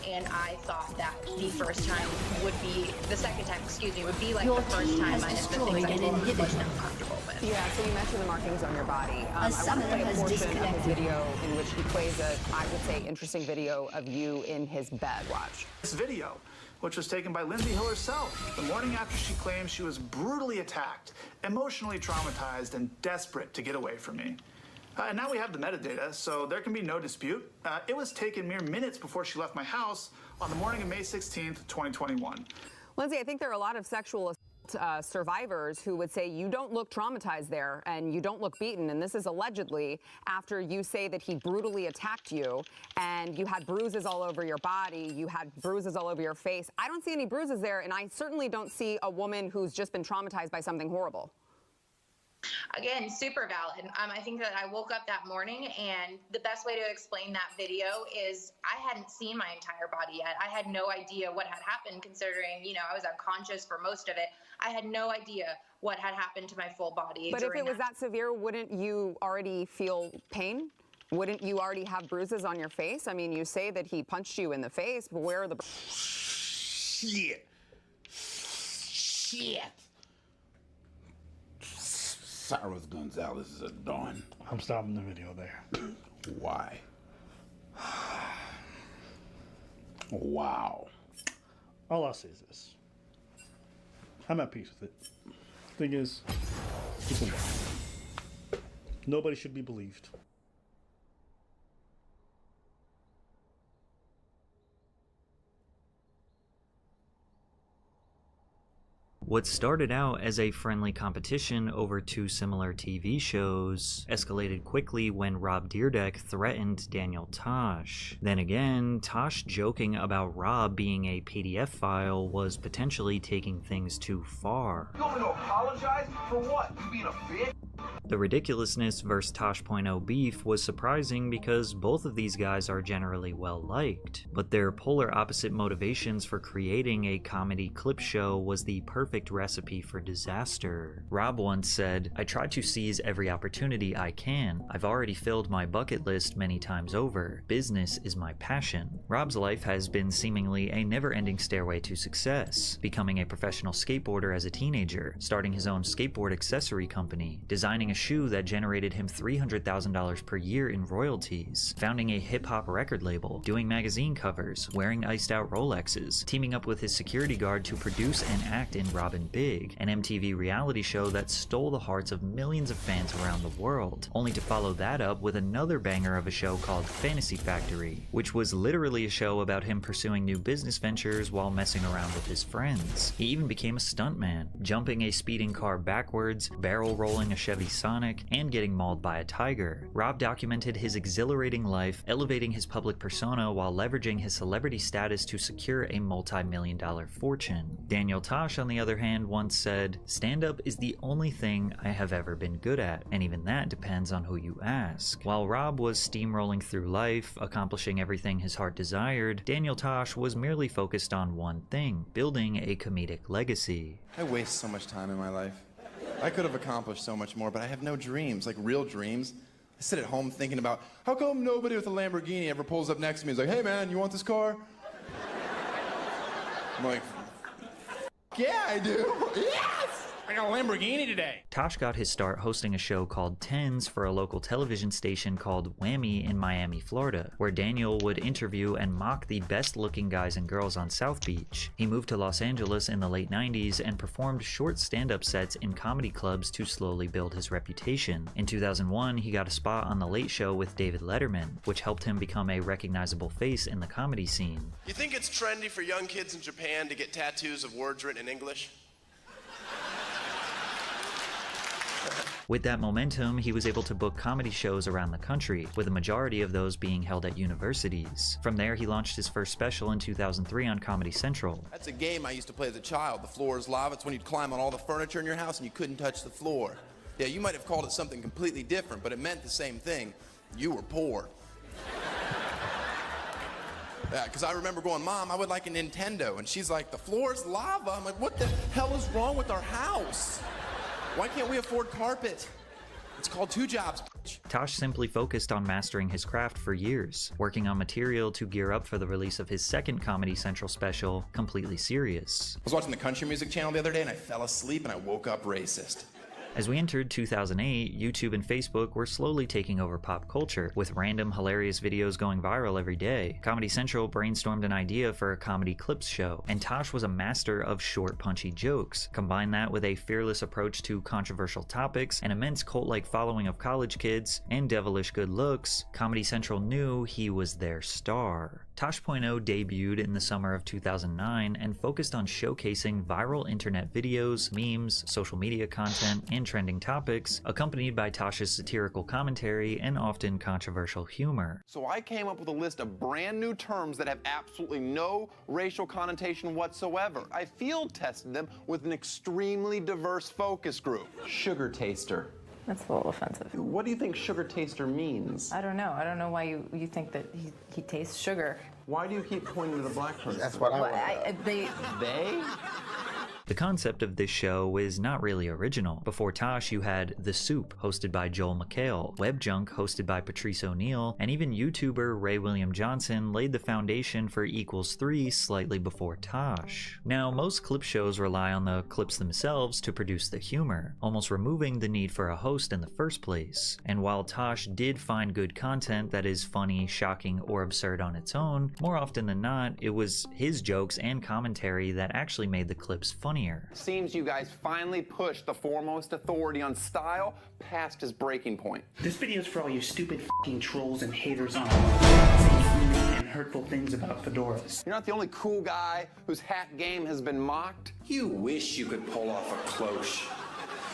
And I thought that the first time would be, the second time, excuse me, would be like Your the first team time has minus the destroyed things I an totally inhibitor. wasn't comfortable with. Yeah, so you mentioned the markings on your body. I want to summoner play a has portion of his disconnected. video in which he plays a, I would say, interesting video of you in his bed. Watch. This video, which was taken by Lindsay Hill herself, the morning after she claimed she was brutally attacked, emotionally traumatized, and desperate to get away from me. And now we have the metadata, so there can be no dispute. It was taken mere minutes before she left my house on the morning of May 16th, 2021. Lindsay, I think there are a lot of sexual survivors who would say you don't look traumatized there and you don't look beaten, and this is allegedly after you say that he brutally attacked you and you had bruises all over your body, you had bruises all over your face. I don't see any bruises there, and I certainly don't see a woman who's just been traumatized by something horrible. Again, super valid. I think that I woke up that morning, and the best way to explain that video is I hadn't seen my entire body yet. I had no idea what had happened, considering, you know, I was unconscious for most of it. I had no idea what had happened to my full body. But if it was that severe, wouldn't you already feel pain? Wouldn't you already have bruises on your face? I mean, you say that he punched you in the face, but where are the... Shit. Cyrus Gonzalez is a don. I'm stopping the video there. Why? Wow. All I'll say is this. I'm at peace with it. Thing is, it's a nobody should be believed. What started out as a friendly competition over two similar TV shows escalated quickly when Rob Dyrdek threatened Daniel Tosh. Then again, Tosh joking about Rob being a PDF file was potentially taking things too far. You want me to apologize? For what? You being a bitch? The ridiculousness versus Tosh.0 beef was surprising because both of these guys are generally well liked, but their polar opposite motivations for creating a comedy clip show was the perfect recipe for disaster. Rob once said, "I try to seize every opportunity I can. I've already filled my bucket list many times over. Business is my passion." Rob's life has been seemingly a never-ending stairway to success, becoming a professional skateboarder as a teenager, starting his own skateboard accessory company, designing a shoe that generated him $300,000 per year in royalties, founding a hip-hop record label, doing magazine covers, wearing iced-out Rolexes, teaming up with his security guard to produce and act in Robin Big, an MTV reality show that stole the hearts of millions of fans around the world, only to follow that up with another banger of a show called Fantasy Factory, which was literally a show about him pursuing new business ventures while messing around with his friends. He even became a stuntman, jumping a speeding car backwards, barrel rolling a Chevy Sonic, and getting mauled by a tiger. Rob documented his exhilarating life, elevating his public persona while leveraging his celebrity status to secure a multi-million-dollar fortune. Daniel Tosh, on the other hand, once said, "Stand-up is the only thing I have ever been good at, and even that depends on who you ask." While Rob was steamrolling through life, accomplishing everything his heart desired, Daniel Tosh was merely focused on one thing: building a comedic legacy. I waste so much time in my life. I could have accomplished so much more, but I have no dreams, like real dreams. I sit at home thinking about, how come nobody with a Lamborghini ever pulls up next to me and is like, "Hey man, you want this car?" I'm like, yeah, I do. Yes! I got a Lamborghini today. Tosh got his start hosting a show called Tens for a local television station called Whammy in Miami, Florida, where Daniel would interview and mock the best-looking guys and girls on South Beach. He moved to Los Angeles in the late 90s and performed short stand-up sets in comedy clubs to slowly build his reputation. In 2001, he got a spot on The Late Show with David Letterman, which helped him become a recognizable face in the comedy scene. You think it's trendy for young kids in Japan to get tattoos of words written in English? With that momentum, he was able to book comedy shows around the country, with a majority of those being held at universities. From there, he launched his first special in 2003 on Comedy Central. That's a game I used to play as a child. The floor is lava. It's when you'd climb on all the furniture in your house and you couldn't touch the floor. Yeah, you might have called it something completely different, but it meant the same thing. You were poor. Yeah, because I remember going, "Mom, I would like a Nintendo." And she's like, "The floor is lava." I'm like, what the hell is wrong with our house? Why can't we afford carpet? It's called two jobs. Tosh simply focused on mastering his craft for years, working on material to gear up for the release of his second Comedy Central special, Completely Serious. I was watching the country music channel the other day and I fell asleep and I woke up racist. As we entered 2008, YouTube and Facebook were slowly taking over pop culture, with random hilarious videos going viral every day. Comedy Central brainstormed an idea for a comedy clips show, and Tosh was a master of short, punchy jokes. Combine that with a fearless approach to controversial topics, an immense cult-like following of college kids, and devilish good looks, Comedy Central knew he was their star. Tosh.0 debuted in the summer of 2009 and focused on showcasing viral internet videos, memes, social media content, and trending topics, accompanied by Tosh's satirical commentary and often controversial humor. So I came up with a list of brand new terms that have absolutely no racial connotation whatsoever. I field tested them with an extremely diverse focus group. Sugar taster. That's a little offensive. What do you think sugar taster means? I don't know. I don't know why you think that he tastes sugar. Why do you keep pointing to the black person? That's what I want. They? The concept of this show is not really original. Before Tosh, you had The Soup, hosted by Joel McHale, Web Junk, hosted by Patrice O'Neal, and even YouTuber Ray William Johnson laid the foundation for Equals 3 slightly before Tosh. Now, most clip shows rely on the clips themselves to produce the humor, almost removing the need for a host in the first place. And while Tosh did find good content that is funny, shocking, or absurd on its own, more often than not, it was his jokes and commentary that actually made the clips funnier. Seems you guys finally pushed the foremost authority on style past his breaking point. This video is for all you stupid f***ing trolls and haters on saying mean and hurtful things about fedoras. You're not the only cool guy whose hat game has been mocked. You wish you could pull off a cloche.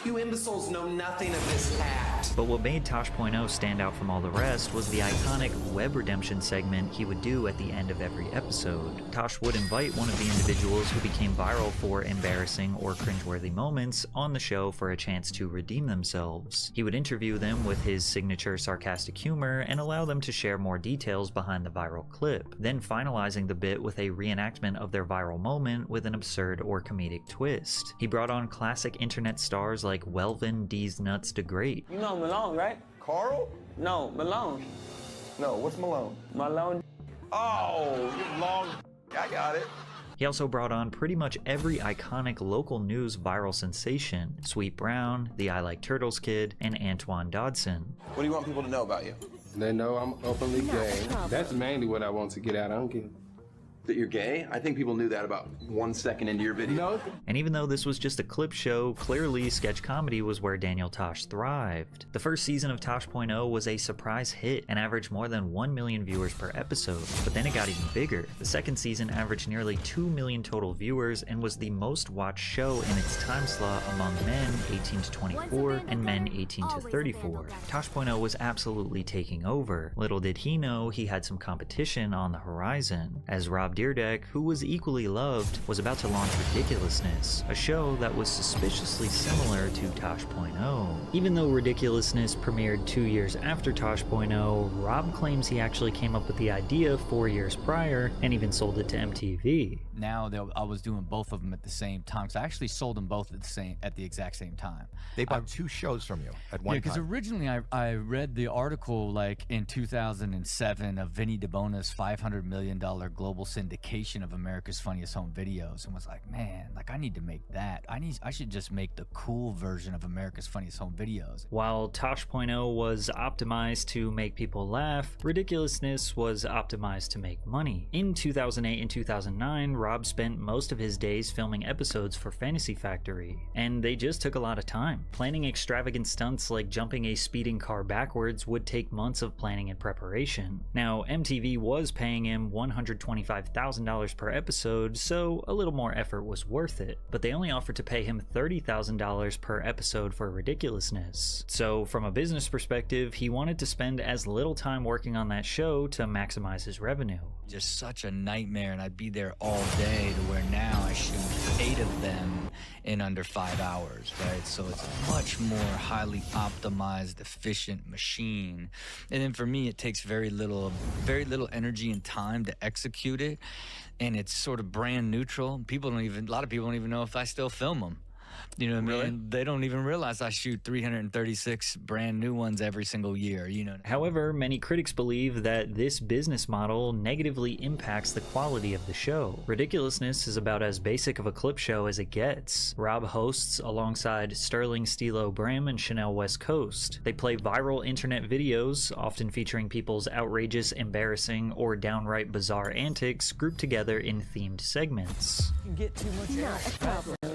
You imbeciles know nothing of this hat. But what made Tosh.0 stand out from all the rest was the iconic web redemption segment he would do at the end of every episode. Tosh would invite one of the individuals who became viral for embarrassing or cringeworthy moments on the show for a chance to redeem themselves. He would interview them with his signature sarcastic humor and allow them to share more details behind the viral clip, then finalizing the bit with a reenactment of their viral moment with an absurd or comedic twist. He brought on classic internet stars like Welvin D's Nuts to Great. You know Malone, right? Carl? No, Malone. No, what's Malone? Malone. Oh, you long. I got it. He also brought on pretty much every iconic local news viral sensation: Sweet Brown, the I Like Turtles kid, and Antoine Dodson. What do you want people to know about you? They know I'm openly gay. That's mainly what I want to get out. I don't care. That you're gay? I think people knew that about 1 second into your video. No. And even though this was just a clip show, clearly sketch comedy was where Daniel Tosh thrived. The first season of Tosh.0 was a surprise hit and averaged more than 1 million viewers per episode, but then it got even bigger. The second season averaged nearly 2 million total viewers and was the most watched show in its time slot among men 18 to 24 and men 18 to 34. Tosh.0 was absolutely taking over. Little did he know he had some competition on the horizon, as Rob Dyrdek, who was equally loved, was about to launch Ridiculousness, a show that was suspiciously similar to Tosh.0. Even though Ridiculousness premiered 2 years after Tosh.0, Rob claims he actually came up with the idea 4 years prior and even sold it to MTV. Now I was doing both of them at the same time, because I actually sold them both at the exact same time. They bought 2 shows from you at one time. Yeah, because originally I read the article like in 2007 of Vinny DeBona's $500 million global syndication of America's Funniest Home Videos, and was like, man, like I need to make that. I should just make the cool version of America's Funniest Home Videos. While Tosh.0 was optimized to make people laugh, Ridiculousness was optimized to make money. In 2008 and 2009, Rob spent most of his days filming episodes for Fantasy Factory, and they just took a lot of time. Planning extravagant stunts like jumping a speeding car backwards would take months of planning and preparation. Now, MTV was paying him $125,000 per episode, so a little more effort was worth it, but they only offered to pay him $30,000 per episode for Ridiculousness. So from a business perspective, he wanted to spend as little time working on that show to maximize his revenue. Just such a nightmare, and I'd be there all day, to where now I shoot 8 of them in under 5 hours, right? So it's a much more highly optimized, efficient machine. And then for me, it takes very little energy and time to execute it, and it's sort of brand neutral. A lot of people don't even know if I still film them. You know what I mean? They don't even realize I shoot 336 brand new ones every single year, you know. However, many critics believe that this business model negatively impacts the quality of the show. Ridiculousness is about as basic of a clip show as it gets. Rob hosts alongside Sterling Stilo Brim and Chanel West Coast. They play viral internet videos, often featuring people's outrageous, embarrassing, or downright bizarre antics grouped together in themed segments. You get too much air.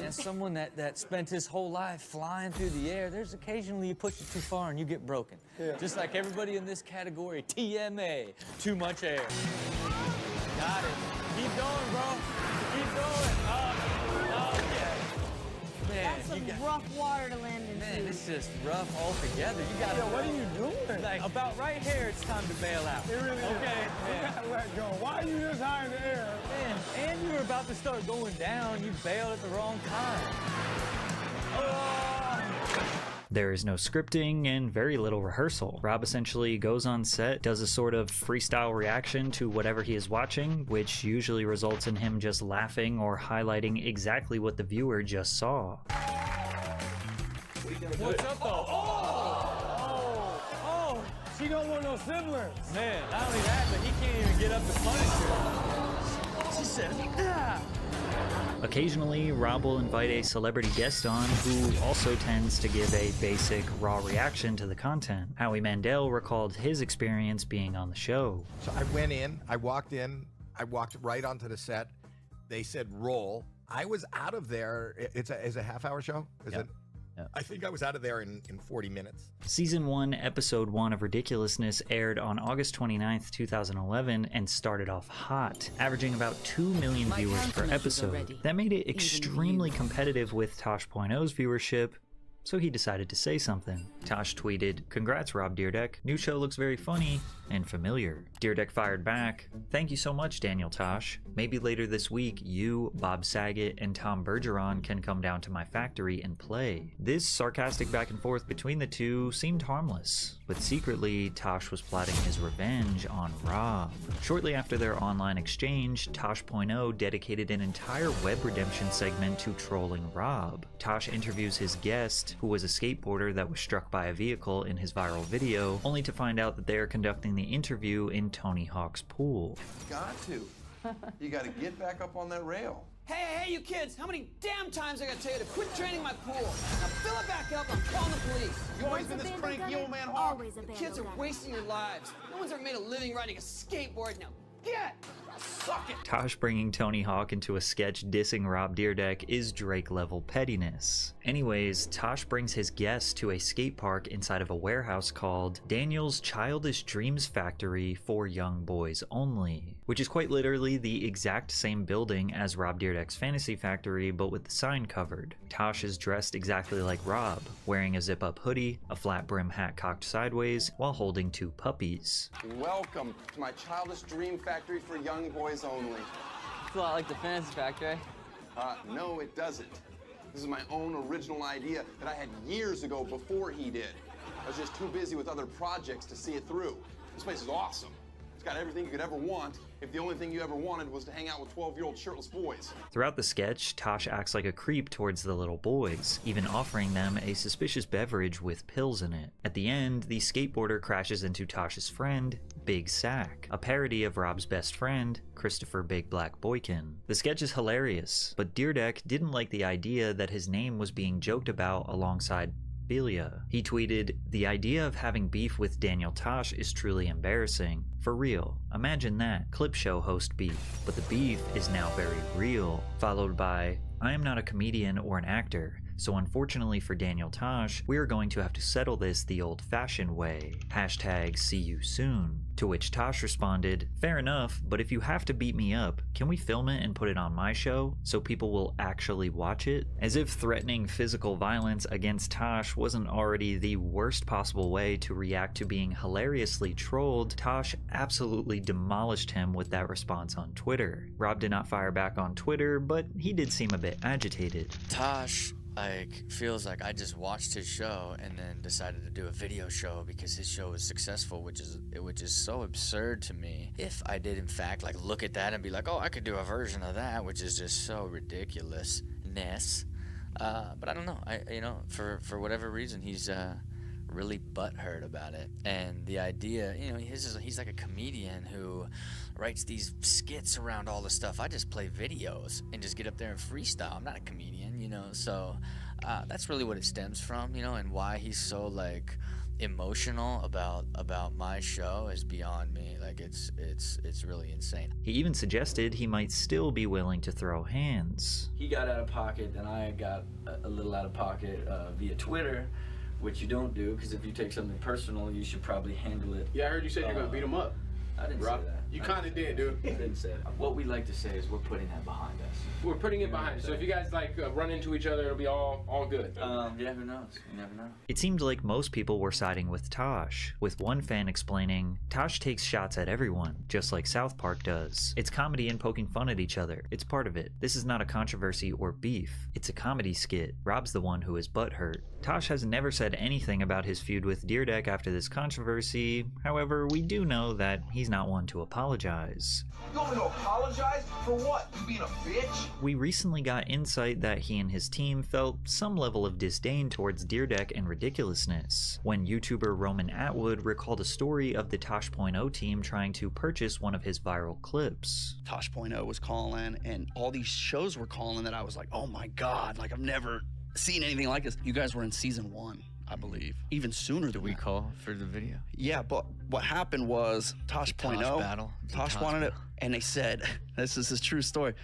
As someone that spent his whole life flying through the air, there's occasionally you push it too far and you get broken. Just like everybody in this category, TMA, too much air. Got it. Keep going, bro. Keep going. Oh, yeah. Man, That's some rough water to land in. Man, it's just rough altogether. You got. Yeah, what are you doing? Like about right here, it's time to bail out. It really is. Okay. You gotta let go. Why are you this high in the air? Man, and you were about to start going down. You bailed at the wrong time. There is no scripting and very little rehearsal. Rob essentially goes on set, does a sort of freestyle reaction to whatever he is watching, which usually results in him just laughing or highlighting exactly what the viewer just saw. What's up, though? Oh, she don't want no siblings. Man, not only that, but he can't even get up to punish her. She said, ah. Occasionally, Rob will invite a celebrity guest on who also tends to give a basic, raw reaction to the content. Howie Mandel recalled his experience being on the show. So I went in, I walked right onto the set. They said roll. I was out of there. It's a half-hour show, is it? Yeah. I think I was out of there in 40 minutes. Season 1, Episode 1 of Ridiculousness aired on August 29th, 2011 and started off hot, averaging about 2 million viewers per episode. That made it extremely competitive with Tosh.0's viewership, so he decided to say something. Tosh tweeted, "Congrats, Rob Dyrdek. New show looks very funny and familiar." Dyrdek fired back, "Thank you so much, Daniel Tosh. Maybe later this week, you, Bob Saget, and Tom Bergeron can come down to my factory and play." This sarcastic back and forth between the two seemed harmless, but secretly, Tosh was plotting his revenge on Rob. Shortly after their online exchange, Tosh.0 dedicated an entire web redemption segment to trolling Rob. Tosh interviews his guest, who was a skateboarder that was struck by a vehicle in his viral video, only to find out that they are conducting the interview in Tony Hawk's pool. Got to. You got to get back up on that rail. Hey, you kids, how many damn times I gotta tell you to quit draining my pool? Now fill it back up, I'm calling the police. You always been this cranky old man, Hawk. The kids are wasting your lives. No one's ever made a living riding a skateboard. Now get! Suck it! Tosh bringing Tony Hawk into a sketch dissing Rob Dyrdek is Drake-level pettiness. Anyways, Tosh brings his guest to a skate park inside of a warehouse called Daniel's Childish Dreams Factory for Young Boys Only, which is quite literally the exact same building as Rob Dyrdek's Fantasy Factory, but with the sign covered. Tosh is dressed exactly like Rob, wearing a zip-up hoodie, a flat brim hat cocked sideways, while holding 2 puppies. Welcome to my Childish Dream Factory for Young Boys Only. It's a lot like the Fantasy Factory. No, it doesn't. This is my own original idea that I had years ago before he did. I was just too busy with other projects to see it through. This place is awesome. It's got everything you could ever want if the only thing you ever wanted was to hang out with 12-year-old shirtless boys. Throughout the sketch, Tosh acts like a creep towards the little boys, even offering them a suspicious beverage with pills in it. At the end, the skateboarder crashes into Tosh's friend, Big Sack, a parody of Rob's best friend, Christopher Big Black Boykin. The sketch is hilarious, but Dyrdek didn't like the idea that his name was being joked about alongside Belia. He tweeted, "The idea of having beef with Daniel Tosh is truly embarrassing. For real. Imagine that. Clip show host beef. But the beef is now very real." Followed by, "I am not a comedian or an actor. So unfortunately for Daniel Tosh, we are going to have to settle this the old-fashioned way. Hashtag see you soon." To which Tosh responded, "Fair enough, but if you have to beat me up, can we film it and put it on my show so people will actually watch it?" As if threatening physical violence against Tosh wasn't already the worst possible way to react to being hilariously trolled, Tosh absolutely demolished him with that response on Twitter. Rob did not fire back on Twitter, but he did seem a bit agitated. Tosh feels like I just watched his show and then decided to do a video show because his show was successful, which is so absurd to me. If I did in fact look at that and be like, oh, I could do a version of that, which is just so ridiculousness. But I don't know. For whatever reason, he's really butthurt about it. And the idea, he's like a comedian who writes these skits around all the stuff. I just play videos and just get up there and freestyle. I'm not a comedian, so that's really what it stems from, and why he's so like emotional about my show is beyond me. Like it's really insane. He even suggested he might still be willing to throw hands. He got out of pocket, and I got a little out of pocket via Twitter, which you don't do, because if you take something personal, you should probably handle it. Yeah, I heard you said you're gonna beat him up. I didn't Rob, say that. you kind of did, dude. I didn't say that. What we like to say is we're putting that behind us. We're putting it behind us. So if you guys run into each other, it'll be all good. Yeah, who knows? You never know. It seemed like most people were siding with Tosh, with one fan explaining, Tosh takes shots at everyone, just like South Park does. It's comedy and poking fun at each other. It's part of it. This is not a controversy or beef. It's a comedy skit. Rob's the one who is butthurt. Tosh has never said anything about his feud with Deerdeck after this controversy. However, we do know that he's not one to apologize. You want me to apologize? For what? You being a bitch? We recently got insight that he and his team felt some level of disdain towards Deerdeck and ridiculousness when YouTuber Roman Atwood recalled a story of the Tosh.0 team trying to purchase one of his viral clips. Tosh.0 was calling, and all these shows were calling that I was like, oh my God, like I've never seen anything like this. You guys were in season 1, I believe, even sooner than we call for the video? Yeah, but what happened was Tosh.0, Tosh wanted it, and they said, this is a true story.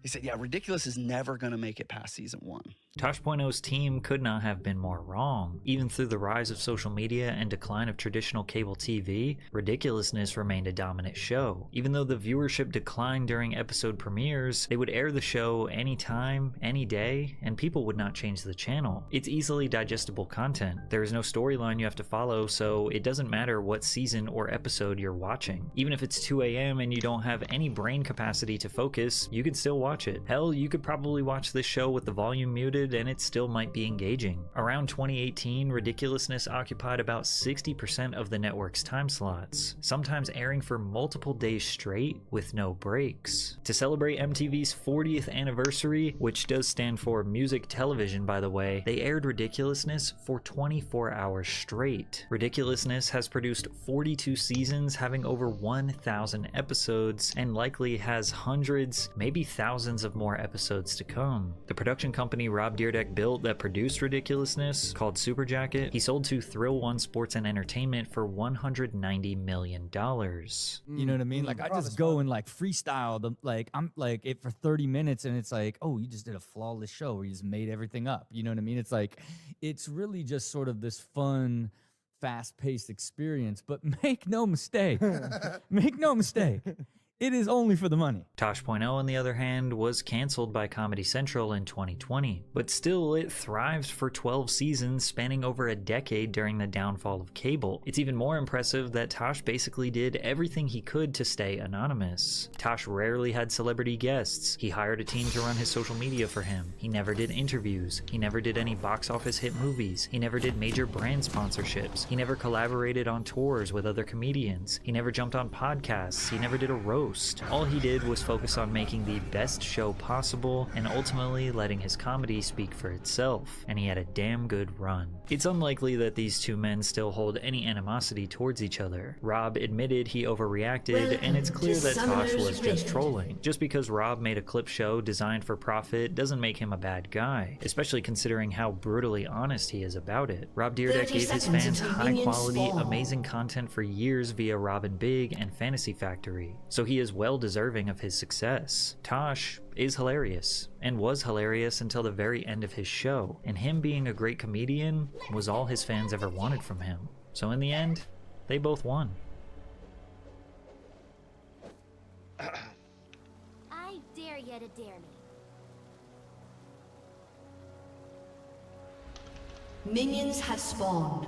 He said, yeah, Ridiculous is never gonna make it past season 1. Tosh.0's team could not have been more wrong. Even through the rise of social media and decline of traditional cable TV, Ridiculousness remained a dominant show. Even though the viewership declined during episode premieres, they would air the show anytime, any day, and people would not change the channel. It's easily digestible content. There is no storyline you have to follow, so it doesn't matter what season or episode you're watching. Even if it's 2 a.m. and you don't have any brain capacity to focus, you can still watch it. Hell, you could probably watch this show with the volume muted and it still might be engaging. Around 2018, Ridiculousness occupied about 60% of the network's time slots, sometimes airing for multiple days straight with no breaks. To celebrate MTV's 40th anniversary, which does stand for Music Television by the way, they aired Ridiculousness for 24 hours straight. Ridiculousness has produced 42 seasons, having over 1,000 episodes, and likely has hundreds, maybe thousands of more episodes to come. The production company Rob Deerdeck built that produced Ridiculousness, called Super Jacket, he sold to Thrill One Sports and Entertainment for $190 million. You know what I mean? Like I just go and like freestyle the I'm like it for 30 minutes and it's like, oh, you just did a flawless show where you just made everything up. You know what I mean? It's like it's really just sort of this fun, fast-paced experience, but make no mistake. Make no mistake. It is only for the money. Tosh.0, on the other hand, was canceled by Comedy Central in 2020, but still it thrived for 12 seasons spanning over a decade during the downfall of cable. It's even more impressive that Tosh basically did everything he could to stay anonymous. Tosh rarely had celebrity guests. He hired a team to run his social media for him. He never did interviews. He never did any box office hit movies. He never did major brand sponsorships. He never collaborated on tours with other comedians. He never jumped on podcasts. He never did a roast. All he did was focus on making the best show possible and ultimately letting his comedy speak for itself, and he had a damn good run. It's unlikely that these two men still hold any animosity towards each other. Rob admitted he overreacted, and it's clear that Tosh was just trolling. Just because Rob made a clip show designed for profit doesn't make him a bad guy, especially considering how brutally honest he is about it. Rob Deerdeck gave his fans high-quality, amazing content for years via Robin Big and Fantasy Factory, so he is well deserving of his success. Tosh is hilarious, and was hilarious until the very end of his show, and him being a great comedian was all his fans ever wanted from him. So in the end, they both won. I dare you to dare me. Minions have spawned.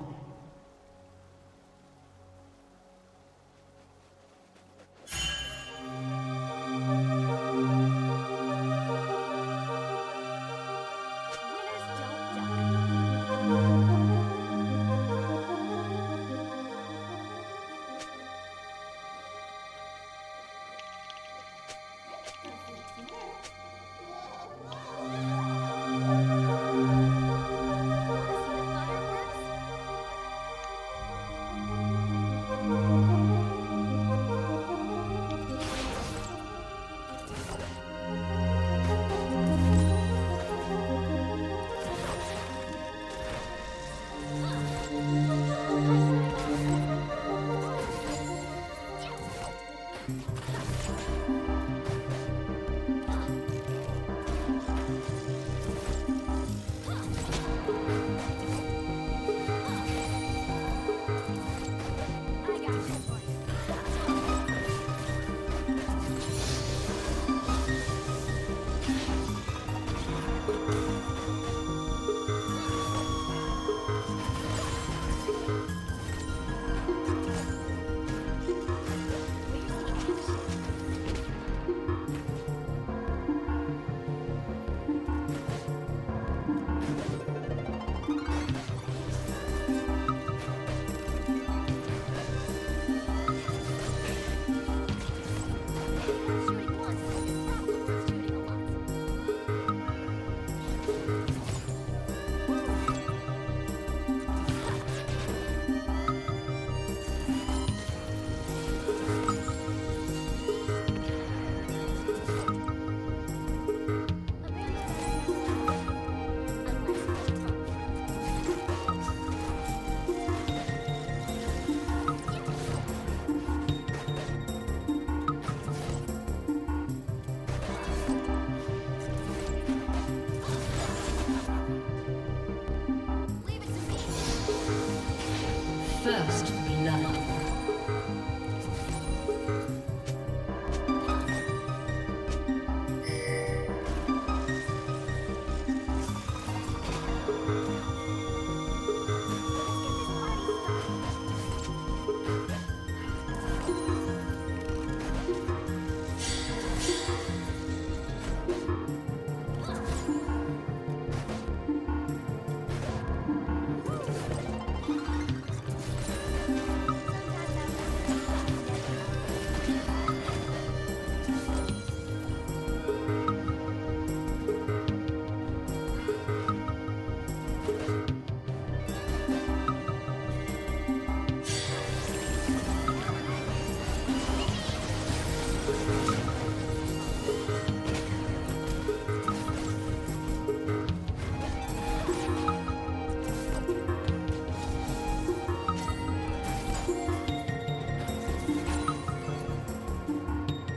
First blood.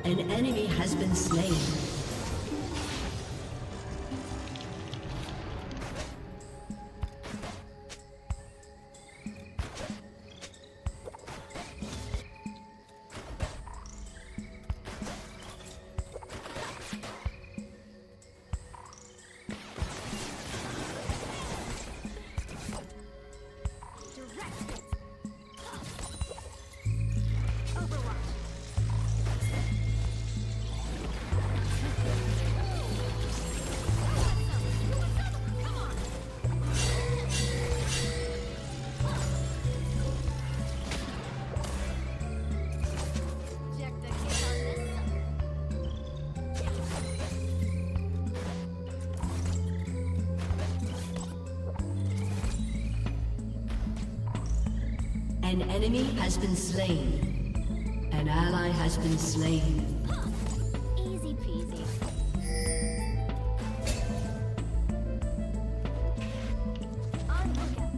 An enemy has been slain. An enemy has been slain. An ally has been slain. Easy peasy. On lookout.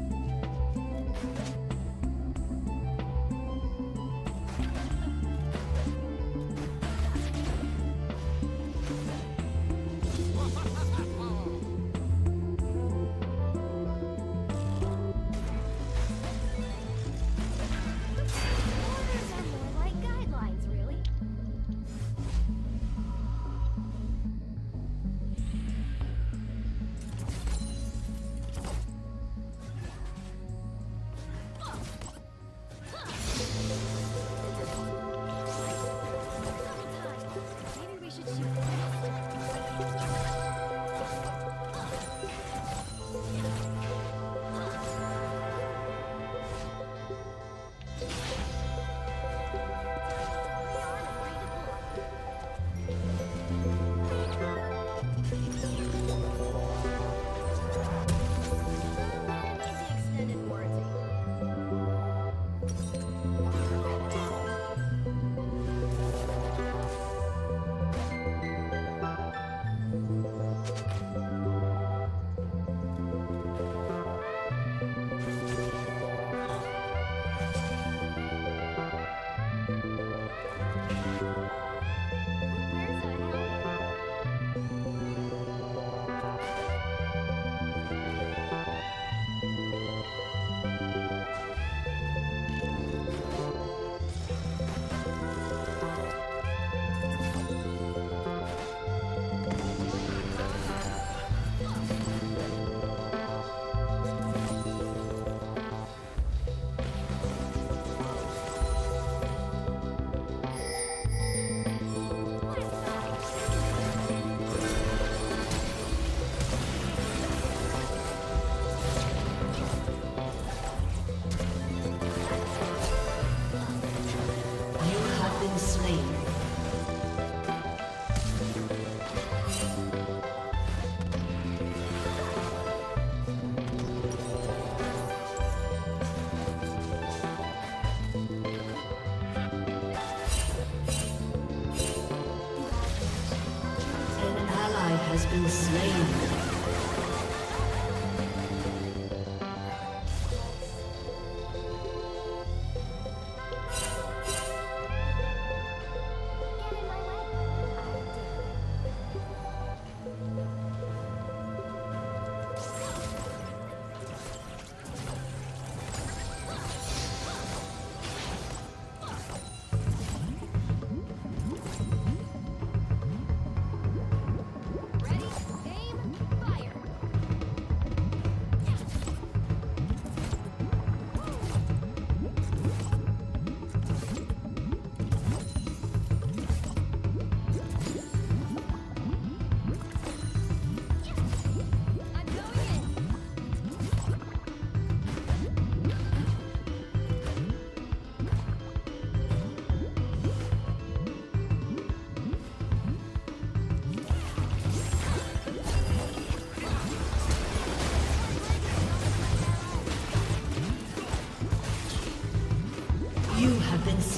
Has been slain.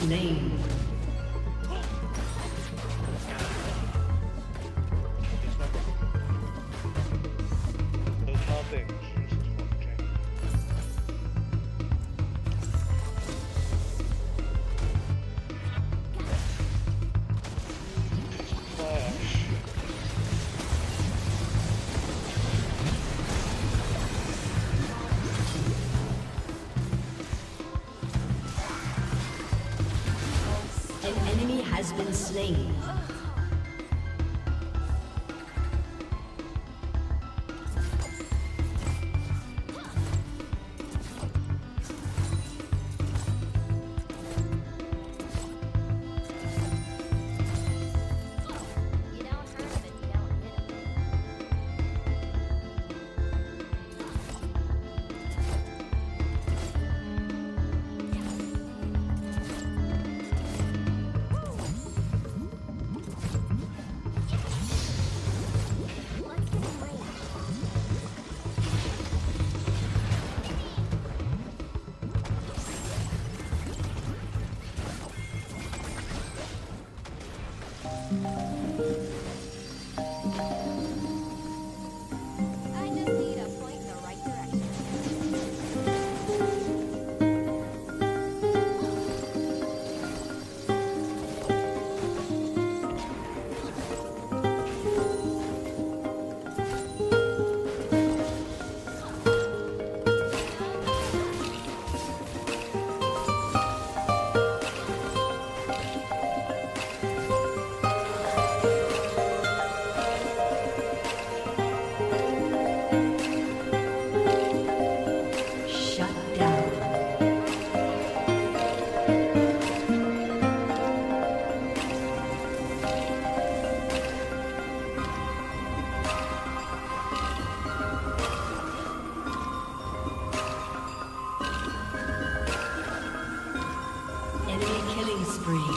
slain. An enemy has been slain. I just need a point in the right direction. Shut down. Enemy killing spree.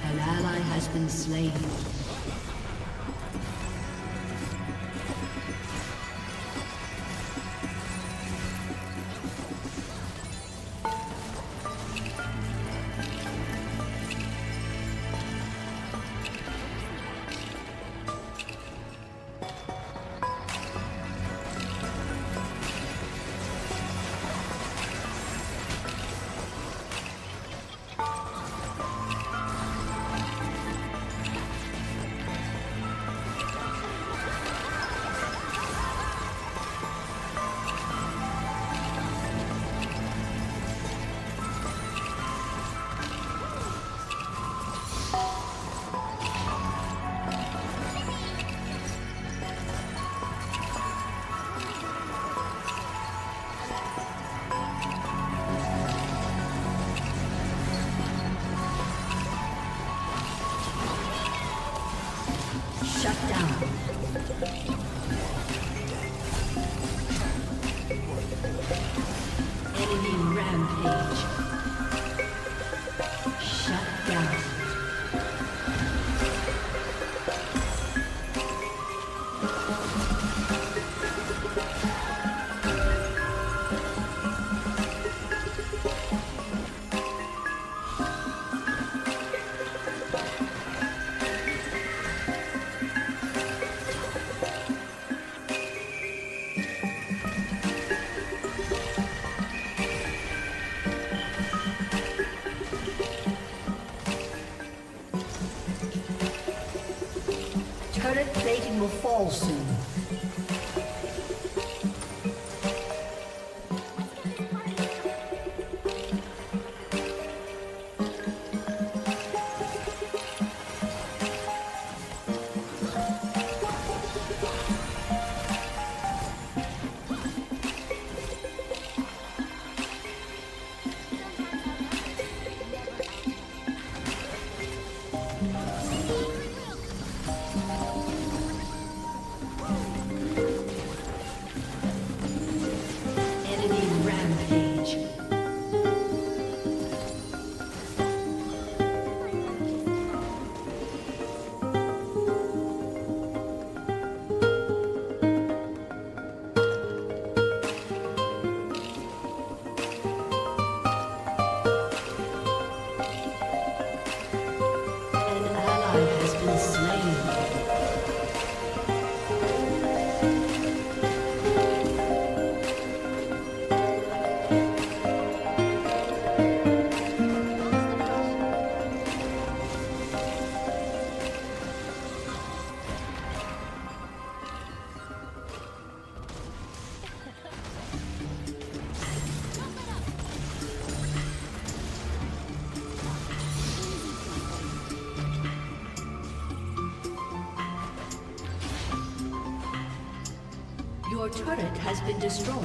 An ally has been slain. Shut down. Enemy rampage. Shut down. Turret plating will fall soon. Your turret has been destroyed.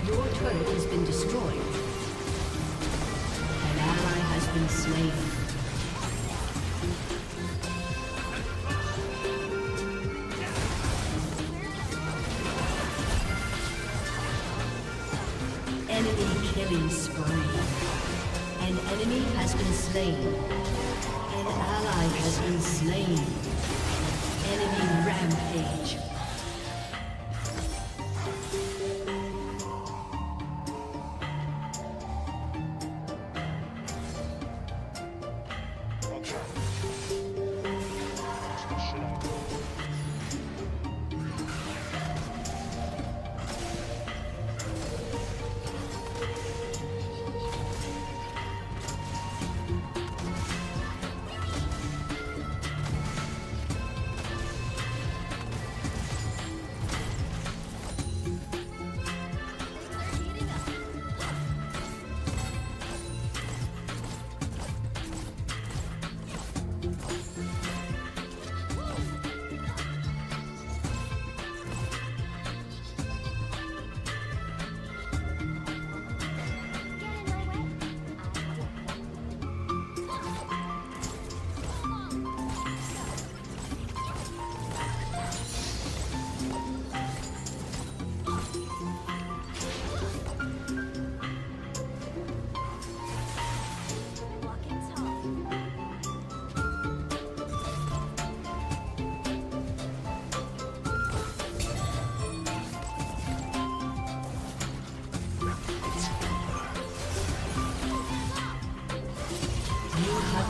Your turret has been destroyed. An ally has been slain. Enemy killing spree. An enemy has been slain. An ally has been slain. Enemy rampage.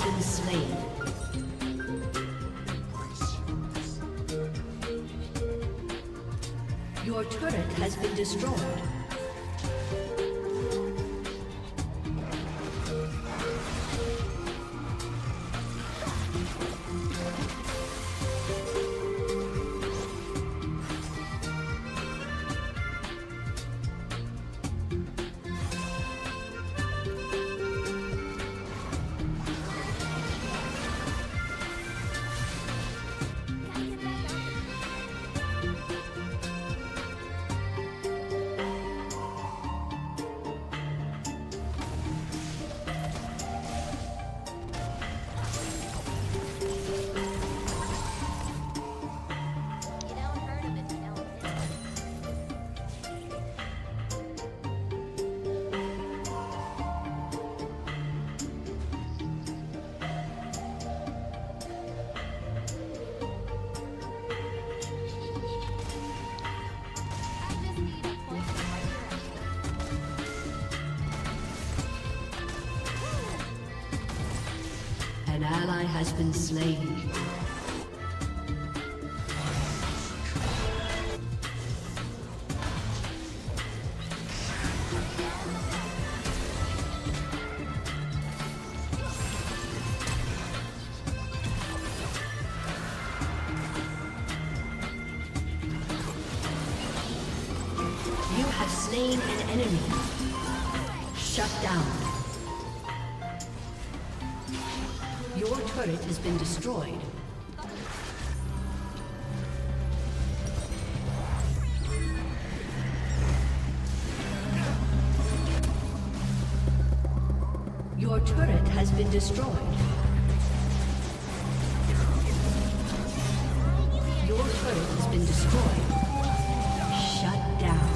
Been slain. Your turret has been destroyed. An ally has been slain. You have slain an enemy. Shut down. Your turret has been destroyed. Your turret has been destroyed. Your turret has been destroyed. Shut down.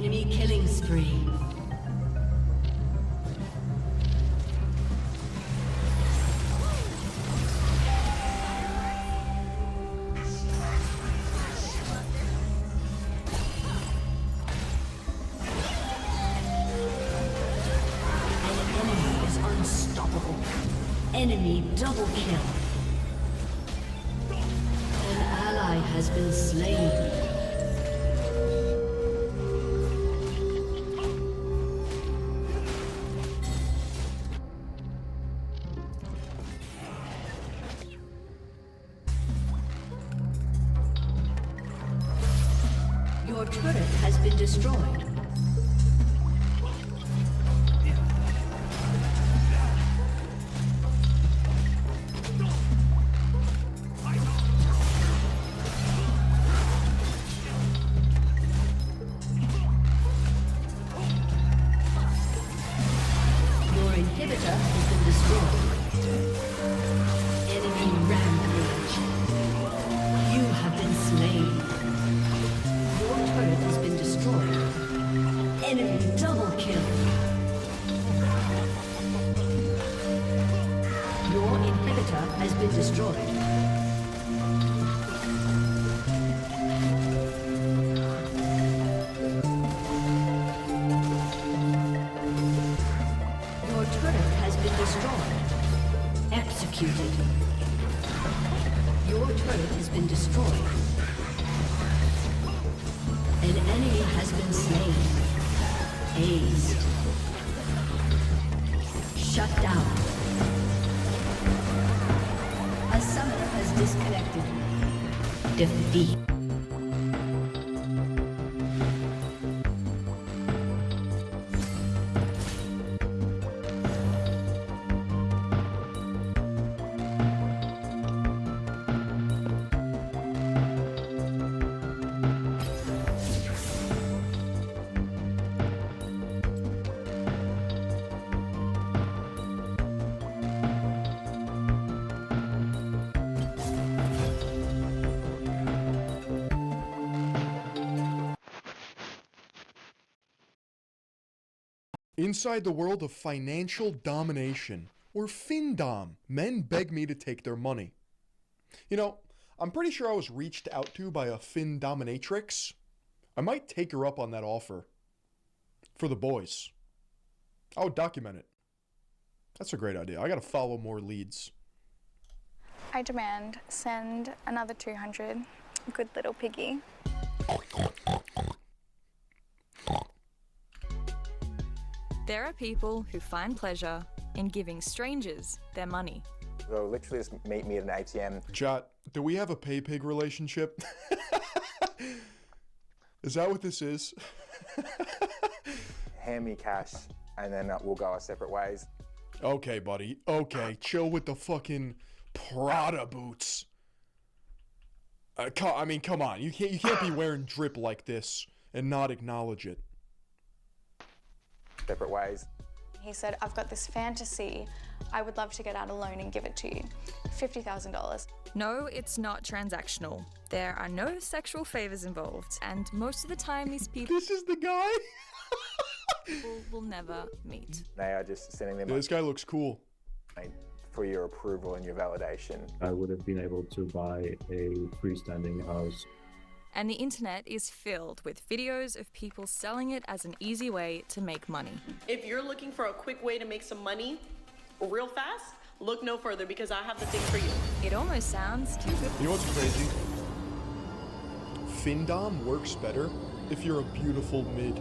Enemy killing spree. Enemy double kill. An ally has been slain. Your turret has been destroyed. Executed. Your turret has been destroyed. An enemy has been slain. Aced. Shut down. A summoner has disconnected. Defeat. Inside the world of financial domination, or FinDom, men beg me to take their money. You know, I'm pretty sure I was reached out to by a FinDominatrix. I might take her up on that offer. For the boys. I would document it. That's a great idea. I gotta follow more leads. I demand send another 200. Good little piggy. There are people who find pleasure in giving strangers their money. They'll literally just meet me at an ATM. Chat, do we have a pay-pig relationship? Is that what this is? Hand me cash, and then we'll go our separate ways. Okay, buddy. Okay, chill with the fucking Prada boots. I mean, come on. You can't be wearing drip like this and not acknowledge it. Separate ways. He said, I've got this fantasy. I would love to get out a loan and give it to you. $50,000. No, it's not transactional. There are no sexual favors involved, and most of the time these people... This is the guy? will never meet. They are just sending them... Yeah, this guy looks cool. For your approval and your validation. I would have been able to buy a freestanding house. And the internet is filled with videos of people selling it as an easy way to make money. If you're looking for a quick way to make some money real fast, look no further because I have the thing for you. It almost sounds too good. You know what's crazy? FinDom works better if you're a beautiful mid.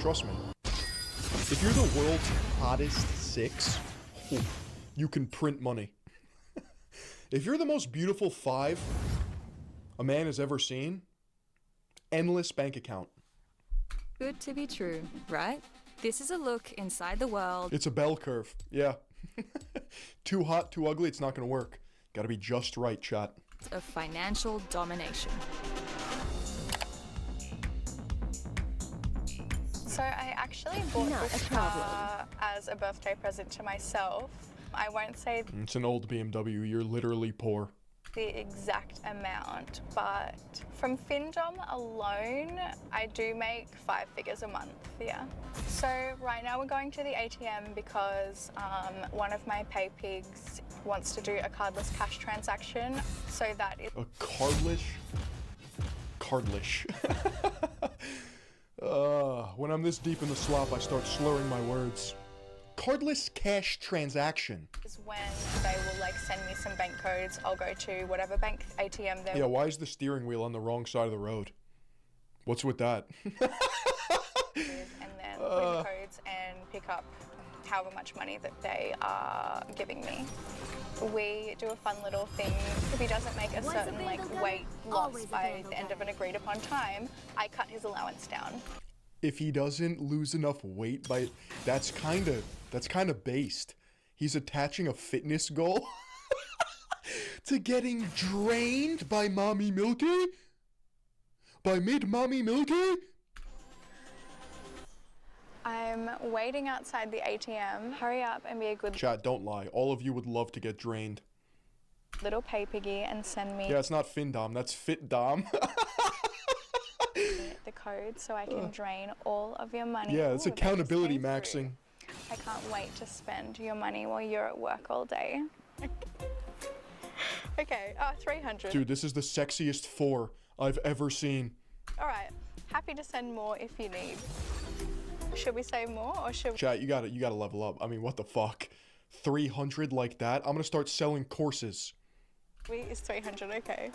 Trust me. If you're the world's hottest 6, you can print money. If you're the most beautiful 5 a man has ever seen, endless bank account. Good to be true, right? This is a look inside the world. It's a bell curve, yeah. Too hot, too ugly, it's not gonna work. Gotta be just right, chat. Of financial domination. So I actually bought this car as a birthday present to myself. I won't say... It's an old BMW, you're literally poor. the exact amount, but from FinDom alone, I do make 5 figures a month, yeah. So right now we're going to the ATM because one of my pay pigs wants to do a cardless cash transaction, so that is... A cardless? Cardless. When I'm this deep in the slop, I start slurring my words. Cardless cash transaction. Is when they will like send me some bank codes. I'll go to whatever bank ATM there. Yeah, why is the steering wheel on the wrong side of the road? What's with that? And then put in the codes and pick up however much money that they are giving me. We do a fun little thing. If he doesn't make a certain like weight loss by the end of an agreed upon time, I cut his allowance down. If he doesn't lose enough weight by, that's kind of based. He's attaching a fitness goal to getting drained by Mommy Milky? By Mommy Milky? I'm waiting outside the ATM. Hurry up and be a good Chat, don't lie. All of you would love to get drained. little pay piggy and send me Yeah, it's not FinDom, that's FitDom. the code so I can drain all of your money. Yeah, it's Ooh, that just accountability came through. maxing. I can't wait to spend your money while you're at work all day. Okay, 300. Dude, this is the sexiest 4 I've ever seen. All right, happy to send more if you need. Should we say more or should Chat, you gotta level up. I mean, what the fuck? 300 like that? I'm gonna start selling courses. we? Is 300 okay?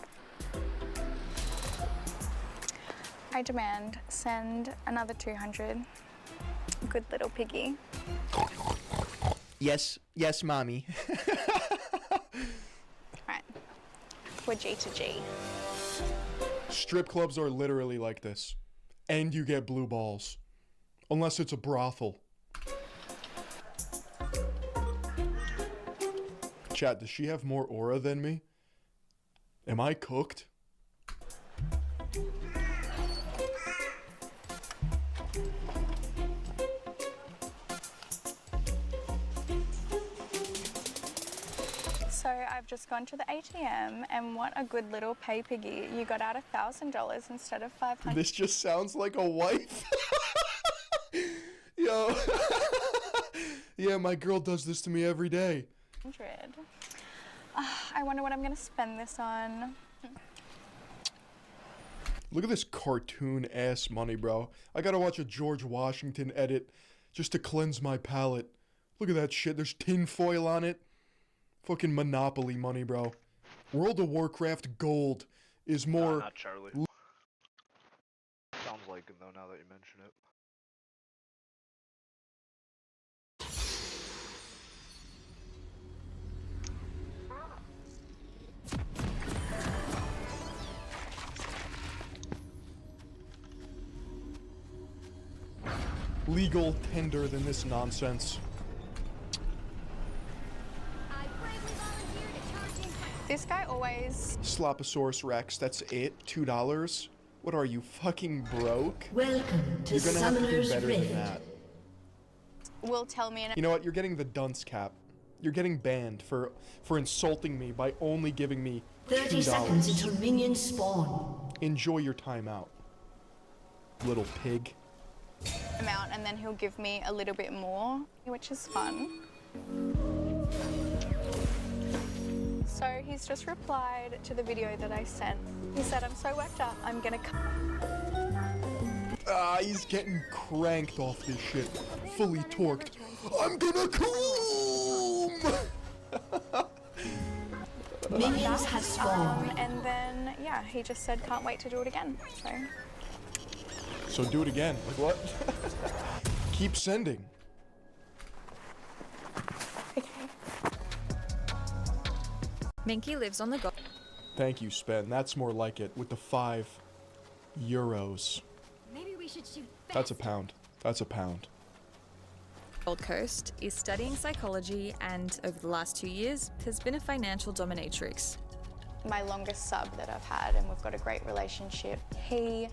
I demand send another 200. Good little piggy. Yes, mommy. Right, we're G to G. Strip clubs are literally like this. And you get blue balls. Unless it's a brothel. Chat, does she have more aura than me? Am I cooked? So I've just gone to the ATM and what a good little pay piggy. You got out $1,000 instead of 500. This just sounds like a wife. Yo. Yeah, my girl does this to me every day. I wonder what I'm gonna spend this on. Look at this cartoon ass money, bro. I gotta watch a George Washington edit just to cleanse my palate. Look at that shit. There's tinfoil on it. Fucking Monopoly money, bro. World of Warcraft gold is more... Not Charlie. Sounds like him though now that you mention it. legal tender than this nonsense. This guy always... Sloposaurus Rex, that's it? $2? What are you, fucking broke? Welcome to You're gonna have to do Summoner's better Rift. than that. will tell me... You know what? You're getting the dunce cap. You're getting banned for insulting me by only giving me 30 $2. seconds until minions spawn. Enjoy your time out, little pig. amount, and then he'll give me a little bit more, which is fun. So he's just replied to the video that I sent. He said, I'm so worked up, I'm gonna He's getting cranked off this shit. Fully torqued. I'm gonna come! Minions have spawned. And then, yeah, he just said, can't wait to do it again, so. So do it again. Like what? Keep sending. Minky lives on the go. Thank you, Spen. That's more like it. With the €5. Maybe we should shoot. That's a pound. That's a pound. Gold Coast is studying psychology and over the last 2 years has been a financial dominatrix. My longest sub that I've had, and we've got a great relationship. He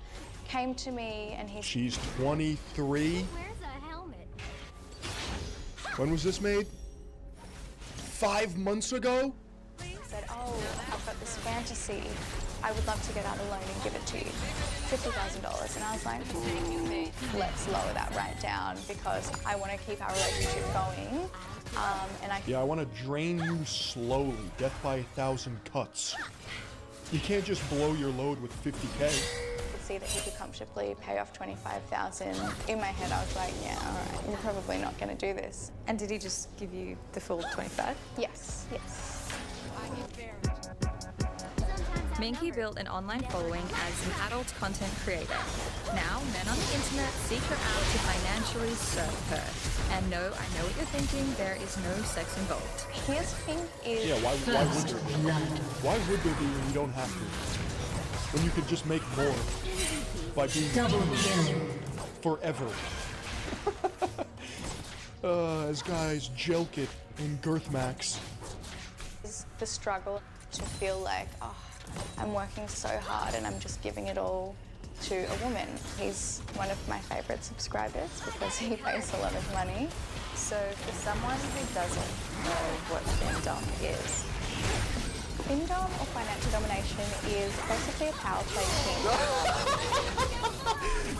came to me and he... She's 23. Where's a helmet? When was this made? 5 months ago? said, oh, I've got this fantasy. I would love to get out alone and give it to you. $50,000. And I was like, let's lower that right down because I want to keep our relationship going. Yeah, I want to drain you slowly, death by 1,000 cuts. You can't just blow your load with 50K. See that he could comfortably pay off $25,000. In my head, I was like, yeah, all right, you're probably not going to do this. And did he just give you the full 25? Yes, yes. Minky built an online following as an adult content creator. Now, men on the internet seek her out to financially serve her. And no, I know what you're thinking, there is no sex involved. His thing is... Yeah, why would there be? Why would there be when you don't have to? When you could just make more by being forever. As guys jelk it in Girthmax. The struggle to feel like, oh, I'm working so hard and I'm just giving it all to a woman. He's one of my favorite subscribers because he pays a lot of money. So for someone who doesn't know what findom is, findom or financial domination is basically a power play team.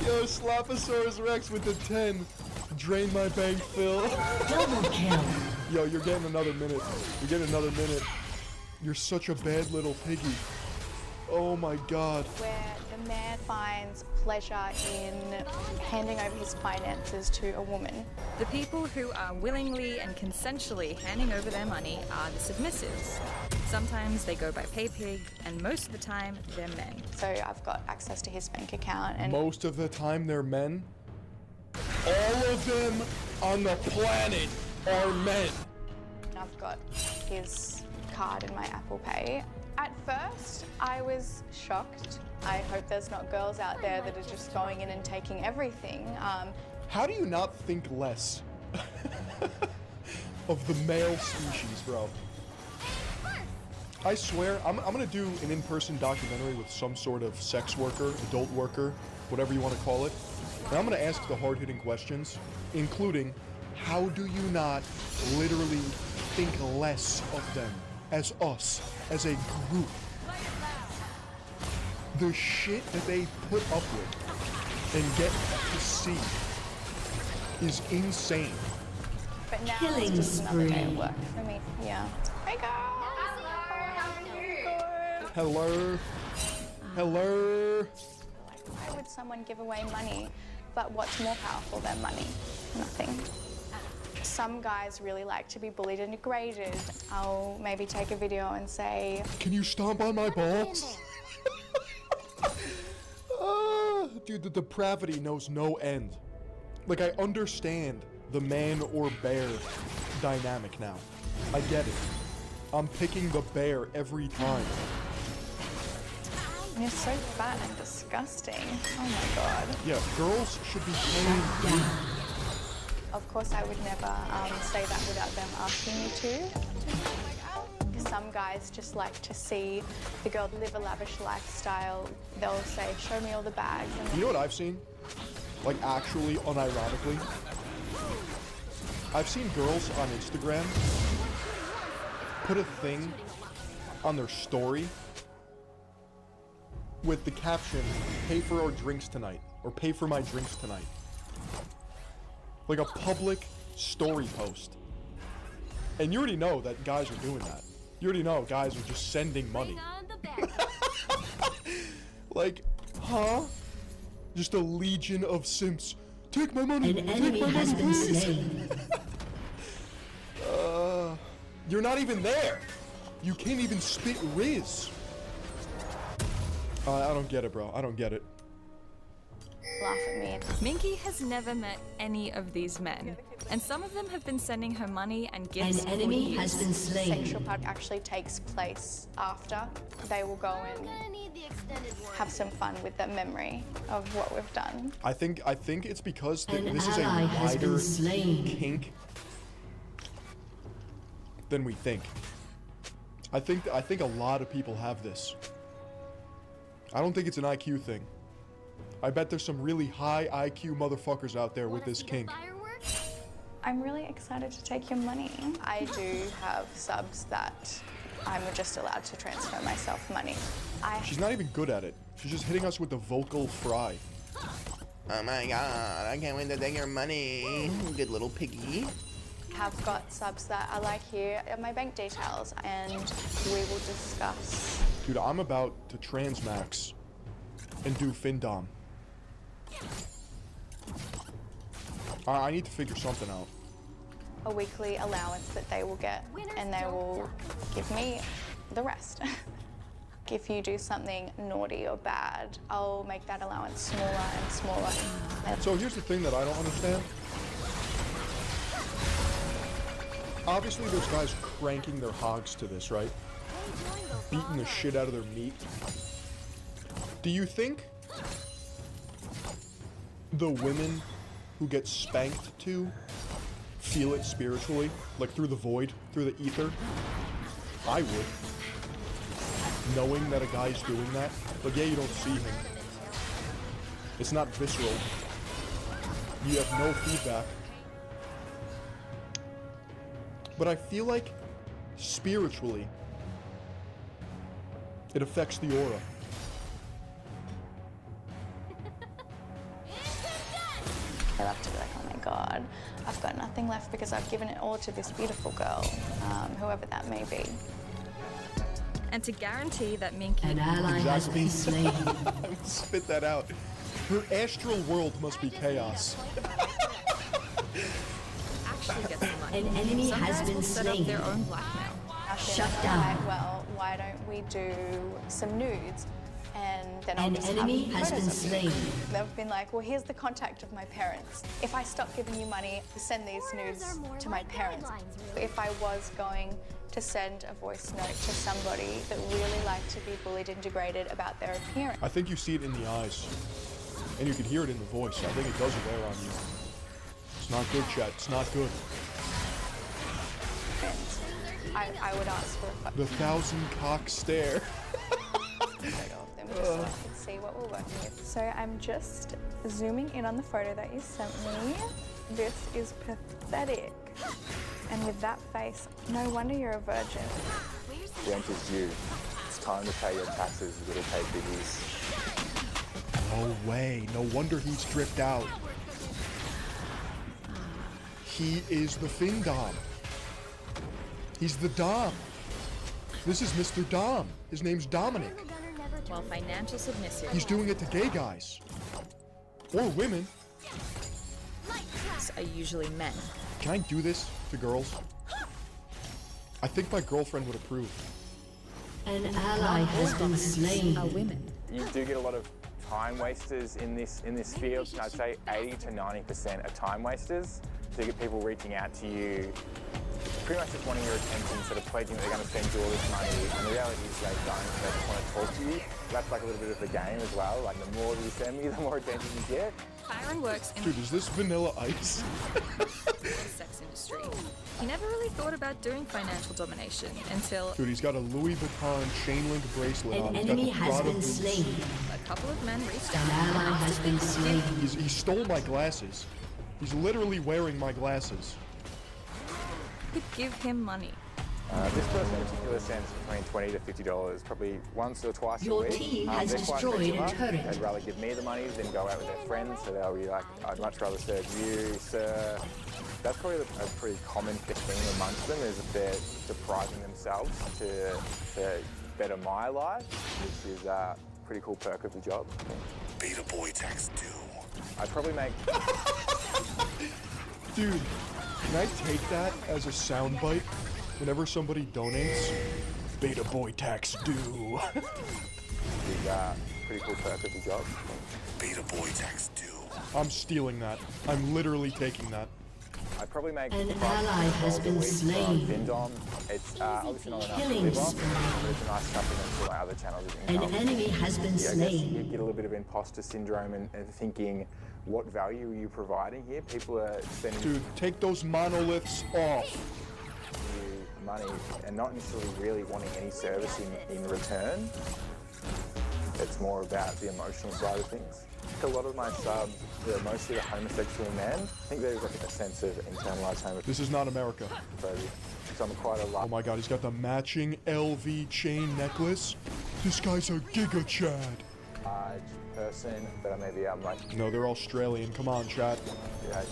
Yo, Slapposaurus Rex with the 10. Drain my bank, Phil. Double kill. Yo, you're getting another minute. You're getting another minute. You're such a bad little piggy. Oh my god. Where the man finds pleasure in handing over his finances to a woman. The people who are willingly and consensually handing over their money are the submissives. Sometimes they go by pay-pig, and most of the time, they're men. So I've got access to his bank account and... Most of the time they're men. All of them on the planet are men. I've got his card in my Apple Pay. At first, I was shocked. I hope there's not girls out there that are just going in and taking everything. How do you not think less of the male species, bro? I swear, I'm gonna do an in-person documentary with some sort of sex worker, adult worker, whatever you want to call it. And I'm gonna ask the hard-hitting questions, including, how do you not literally think less of them as us, as a group? The shit that they put up with and get to see is insane. But now Killing it's just another day of spree. work for me. Yeah. Hey girl. Hello? Hello? Why would someone give away money? But what's more powerful than money? Nothing. Some guys really like to be bullied and degraded. I'll maybe take a video and say, Can you stomp on my balls? Dude, the depravity knows no end. Like, I understand the man or bear dynamic now. I get it. I'm picking the bear every time. you're so fat and disgusting. Oh my god. Yeah, girls should be playing. Of course, I would never say that without them asking me to. Some guys just like to see the girl live a lavish lifestyle. They'll say, show me all the bags. And You know what I've seen? Like, actually, unironically? I've seen girls on Instagram put a thing on their story with the caption, pay for our drinks tonight, or pay for my drinks tonight. Like a public story post. And you already know that guys are doing that. You already know guys are just sending money. Like, huh? Just a legion of simps. Take my money. An enemy has been slain. You're not even there. You can't even spit Riz. I don't get it, bro. I don't get it. laugh at me. Minky has never met any of these men, and some of them have been sending her money and gifts. An enemy has been slain. Sexual part actually takes place after. They will go and have some fun with the memory of what we've done. I think it's because An this is a ally has been wider slain. kink than we think. I think a lot of people have this. I don't think it's an IQ thing. I bet there's some really high IQ motherfuckers out there with this kink. I'm really excited to take your money. I do have subs that I'm just allowed to transfer myself money. She's not even good at it. She's just hitting us with the vocal fry. Oh my god, I can't wait to take your money. Good little piggy. Have got subs that I like here are my bank details, and we will discuss. Dude, I'm about to transmax and do Findom. I need to figure something out. A weekly allowance that they will get, and they will give me the rest. If you do something naughty or bad, I'll make that allowance smaller and smaller. So here's the thing that I don't understand. Obviously there's guys cranking their hogs to this, right? Beating the shit out of their meat. Do you think the women who get spanked to feel it spiritually? Like through the void, through the ether? I would. Knowing that a guy's doing that. But yeah, you don't see him. It's not visceral. You have no feedback. But I feel like spiritually it affects the aura. I love to be like, oh my god, I've got nothing left because I've given it all to this beautiful girl, whoever that may be. And to guarantee that Minky... An ally has been slain. Spit that out. Her astral world must be chaos. actually get some money. An enemy Some has guys been will set up slain. their own blackmail. Shut Like, down. well, why don't we do some nudes? And then I'll An just enemy have has photos been of you. slain. They've been like, well, here's the contact of my parents. If I stop giving you money, send these nudes to my parents. If I was going to send a voice note to somebody that really liked to be bullied and degraded about their appearance. I think you see it in the eyes. And you can hear it in the voice. I think it does wear on you. It's not good, chat. It's not good. I would ask for a photo The 1,000-cock stare. of them just so I could see what we're working with. So I'm just zooming in on the photo that you sent me. This is pathetic. And with that face, no wonder you're a virgin. Rent is due. It's time to pay your taxes, you little pay piggies. No way. No wonder he's dripped out. He is the Fin Dom. He's the Dom. This is Mr. Dom. His name's Dominic. While financial submissive He's doing it to gay guys. Or women. are usually men. Can I do this to girls? I think my girlfriend would approve. An ally has been slain. Are women. You do get a lot of time wasters in this field. I'd say 80 to 90% are time wasters. So you get people reaching out to you, pretty much just wanting your attention, sort of pledging that they're going to send you all this money. And the reality is they don't. They just want to talk to you. That's like a little bit of the game as well. Like the more you send me, the more attention you get. Byron works in Dude, is this Vanilla Ice? the sex industry. He never really thought about doing financial domination until Dude, he's got a Louis Vuitton chain link bracelet on. An He's got enemy the has Prada been boots. slain. a couple of men reached An out. ally has been slain. He stole my glasses. He's literally wearing my glasses. Could give him money. This person in particular sends between $20 to $50, probably once or twice Your a week. team has They're quite destroyed a regular. turret. They'd rather give me the money than go out with their friends, so they'll be like, I'd much rather serve you, sir. That's probably a pretty common thing amongst them, is that they're depriving themselves to better my life, which is a pretty cool perk of the job. Beta boy tax due. I'd probably make... Dude, can I take that as a soundbite whenever somebody donates? Beta boy tax due. is a pretty cool perk of the job. Beta boy tax due. I'm stealing that. I'm literally taking that. I'd probably make An $5 ally has been slain. Vindom. It's obviously not enough to Killing live on, spree. but it's a nice supplement to my other channels of An income. enemy has been I guess slain. you get a little bit of imposter syndrome and thinking, what value are you providing here? People are spending Dude, take those monoliths off. you money and not necessarily really wanting any service in return. It's more about the emotional side of things. A lot of my subs, they're mostly the homosexual men. I think there's like a sense of internalized homophobia. This is not America. So I'm quite a lot. Oh my god, he's got the matching LV chain necklace. This guy's a Giga Chad. Large person, but maybe I'm like, No, they're Australian. Come on, chat.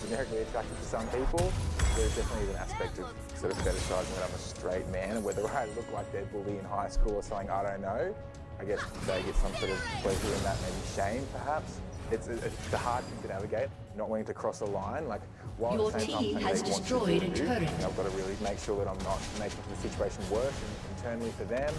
generically attracted to some people. There's definitely an aspect of sort of fetishizing that I'm a straight man, and whether I look like their bully in high school or something, I don't know. I guess they get some sort of pleasure in that, maybe shame, perhaps. It's a hard thing to navigate, not wanting to cross a line. Like, while Your at the same time, team saying has they want to destroyed a do, turret. I've got to really make sure that I'm not making the situation worse internally for them.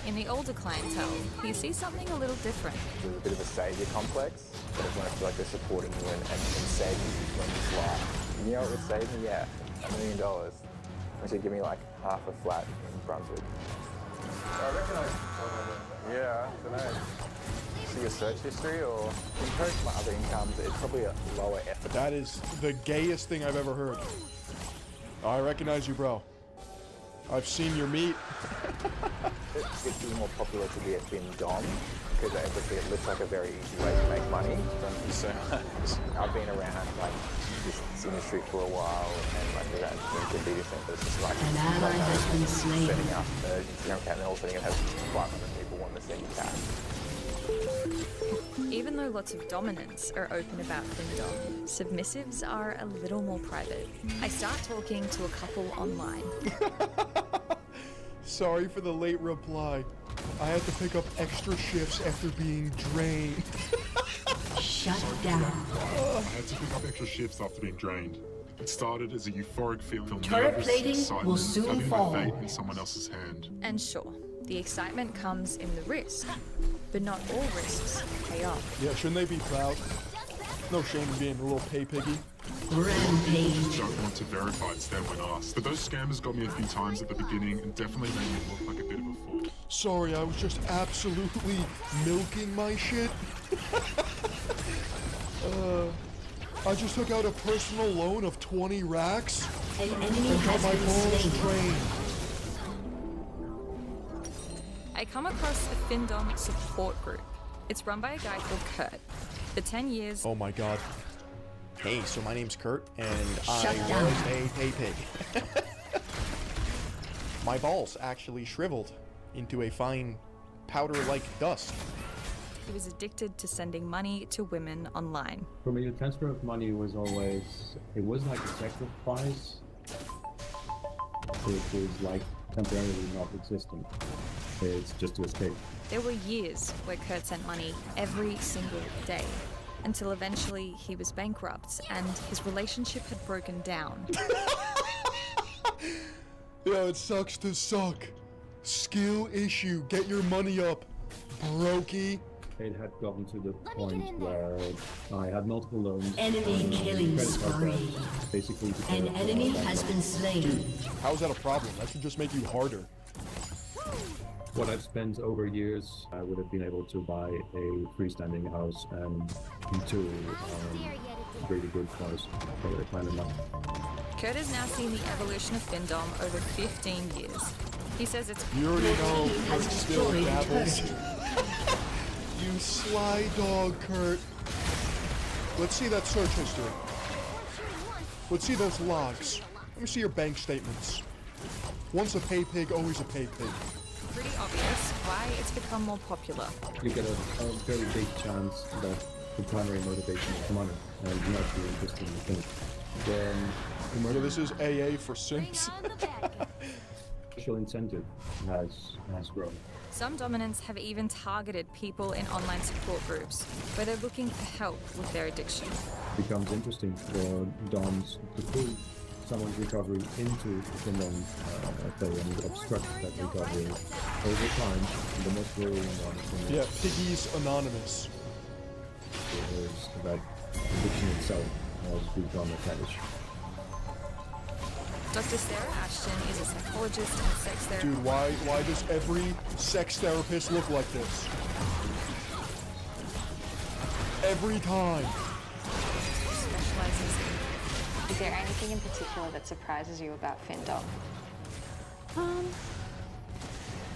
In the older clientele, he sees something a little different. There's a bit of a saviour complex, but everyone feels like they're supporting you and saving you from this life. You know what would save me? Yeah, $1 million. Which would give me like half a flat in Brunswick. I reckon yeah, I don't know. See your search history or compared to my other incomes, it's probably a lower effort. That is the gayest thing I've ever heard. I recognize you, bro. I've seen your meat. It's getting more popular to be a thin dom because obviously it looks like a very easy way to make money. So I've been around like this industry for a while and like around the beauty centre. It's just like An ally has been slain. setting up a Instagram account and all of a sudden it has 500 people want to send you cash. Even though lots of dominants are open about Findom, submissives are a little more private. I start talking to a couple online. Sorry for the late reply. I had to pick up extra shifts after being drained. Shut down. I had to pick up extra shifts after being drained. It started as a euphoric feeling. Turret plating will soon fall. My fate in someone else's hand. And sure, the excitement comes in the risk, but not all risks pay off. Yeah, shouldn't they be proud? No shame in being a little pay piggy. Rampage. Don't want to verify it's there when asked, but those scammers got me a few times at the beginning and definitely made me look like a bit of a fool. Sorry, I was just absolutely milking my shit. I just took out a personal loan of 20 racks An enemy and got has my been balls slain. drained. I come across a Findom support group. It's run by a guy called Kurt. For 10 years, Oh my god. Hey, so my name's Kurt, and Shut I down. was a pay pig. My balls actually shriveled into a fine powder-like dust. he was addicted to sending money to women online. For me, the transfer of money was always, it wasn't like a sacrifice. It was like temporarily not existent. It's just to escape. There were years where Kurt sent money every single day, until eventually he was bankrupt and his relationship had broken down. Yo, it sucks to suck. Skill issue. Get your money up, brokey. It had gotten to the point where I had multiple loans. Enemy killing credit card spree. debt, basically to An pay off enemy all that has debt. been slain. Dude, how's that a problem? That should just make you harder. What I've spent over years, I would have been able to buy a freestanding house and two really good cars for the planet now. Kurt has now seen the evolution of Findom over 15 years. He says it's You already know team has Kurt still destroyed a dabbles. turret. You sly dog, Kurt. Let's see that search history. Let's see those logs. Let me see your bank statements. Once a pay pig, always a pay pig. pretty obvious why it's become more popular. You get a very big chance that the primary motivation is money and not the interest in the thing. Then Remember, this is AA for simps. social incentive has grown. Some dominants have even targeted people in online support groups where they're looking for help with their addiction. It becomes interesting for DOMs to pull someone's recovery into the non-play and obstruct that recovery over time. The most worrying one Yeah, Piggies Anonymous. is that addiction itself has become a fetish. Dr. Sarah Ashton is a psychologist and sex therapist. Dude, why does every sex therapist look like this? Every time. Specializes Is there anything in particular that surprises you about Findom?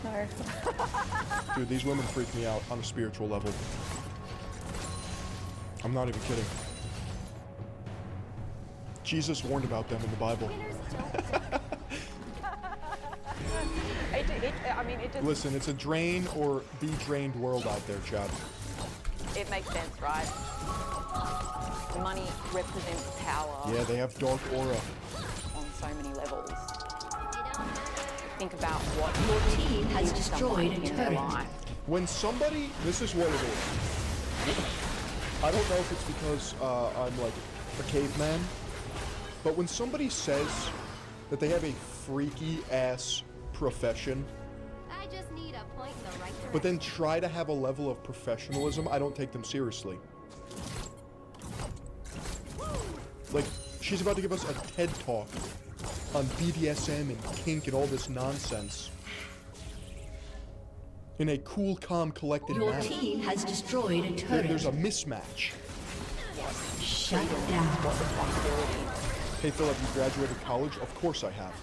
No. Dude, these women freak me out on a spiritual level. I'm not even kidding. Jesus warned about them in the Bible. I mean, it just... Listen, it's a drain or be drained world out there, Chad. It makes sense, right? Money represents power. Yeah, they have dark aura. On so many levels. Think about what your team has destroyed a turret. When somebody, this is what it is. I don't know if it's because I'm like a caveman, but when somebody says that they have a freaky ass profession, I just need a point in the right direction. but then try to have a level of professionalism, I don't take them seriously. Like, she's about to give us a TED talk on BDSM and kink and all this nonsense. In a cool, calm, collected Your manner. team has destroyed a turret. There's a mismatch. Shut down. Hey Philip, you graduated college? Of course I have.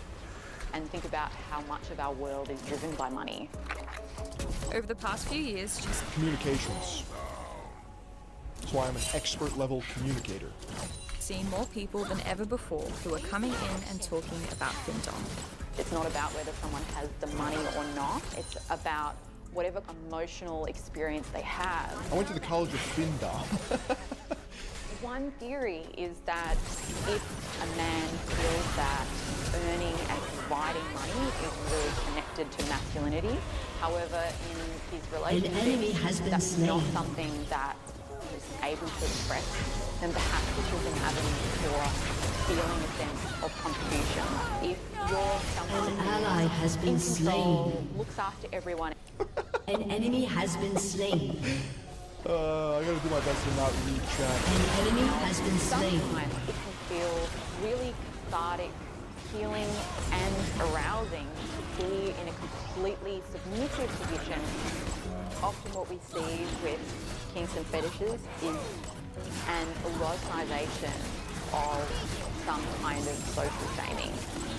And think about how much of our world is driven by money. Over the past few years, she's Communications. That's why I'm an expert level communicator. seen more people than ever before who are coming in and talking about Findom. It's not about whether someone has the money or not. It's about whatever emotional experience they have. I went to the College of Findom. One theory is that if a man feels that earning and providing money is really connected to masculinity, however, in his relationship, that's not something that he's able to express, then perhaps he shouldn't have an insecure feeling a sense of contribution. If you're someone An ally has been in control, slain. looks after everyone. An enemy has been slain. I gotta do my best to not read chat. An enemy has been slain. Sometimes it can feel really cathartic, healing, and arousing to be in a completely submissive position. Often what we see with kinks and fetishes is an eroticization of some kind of social shaming.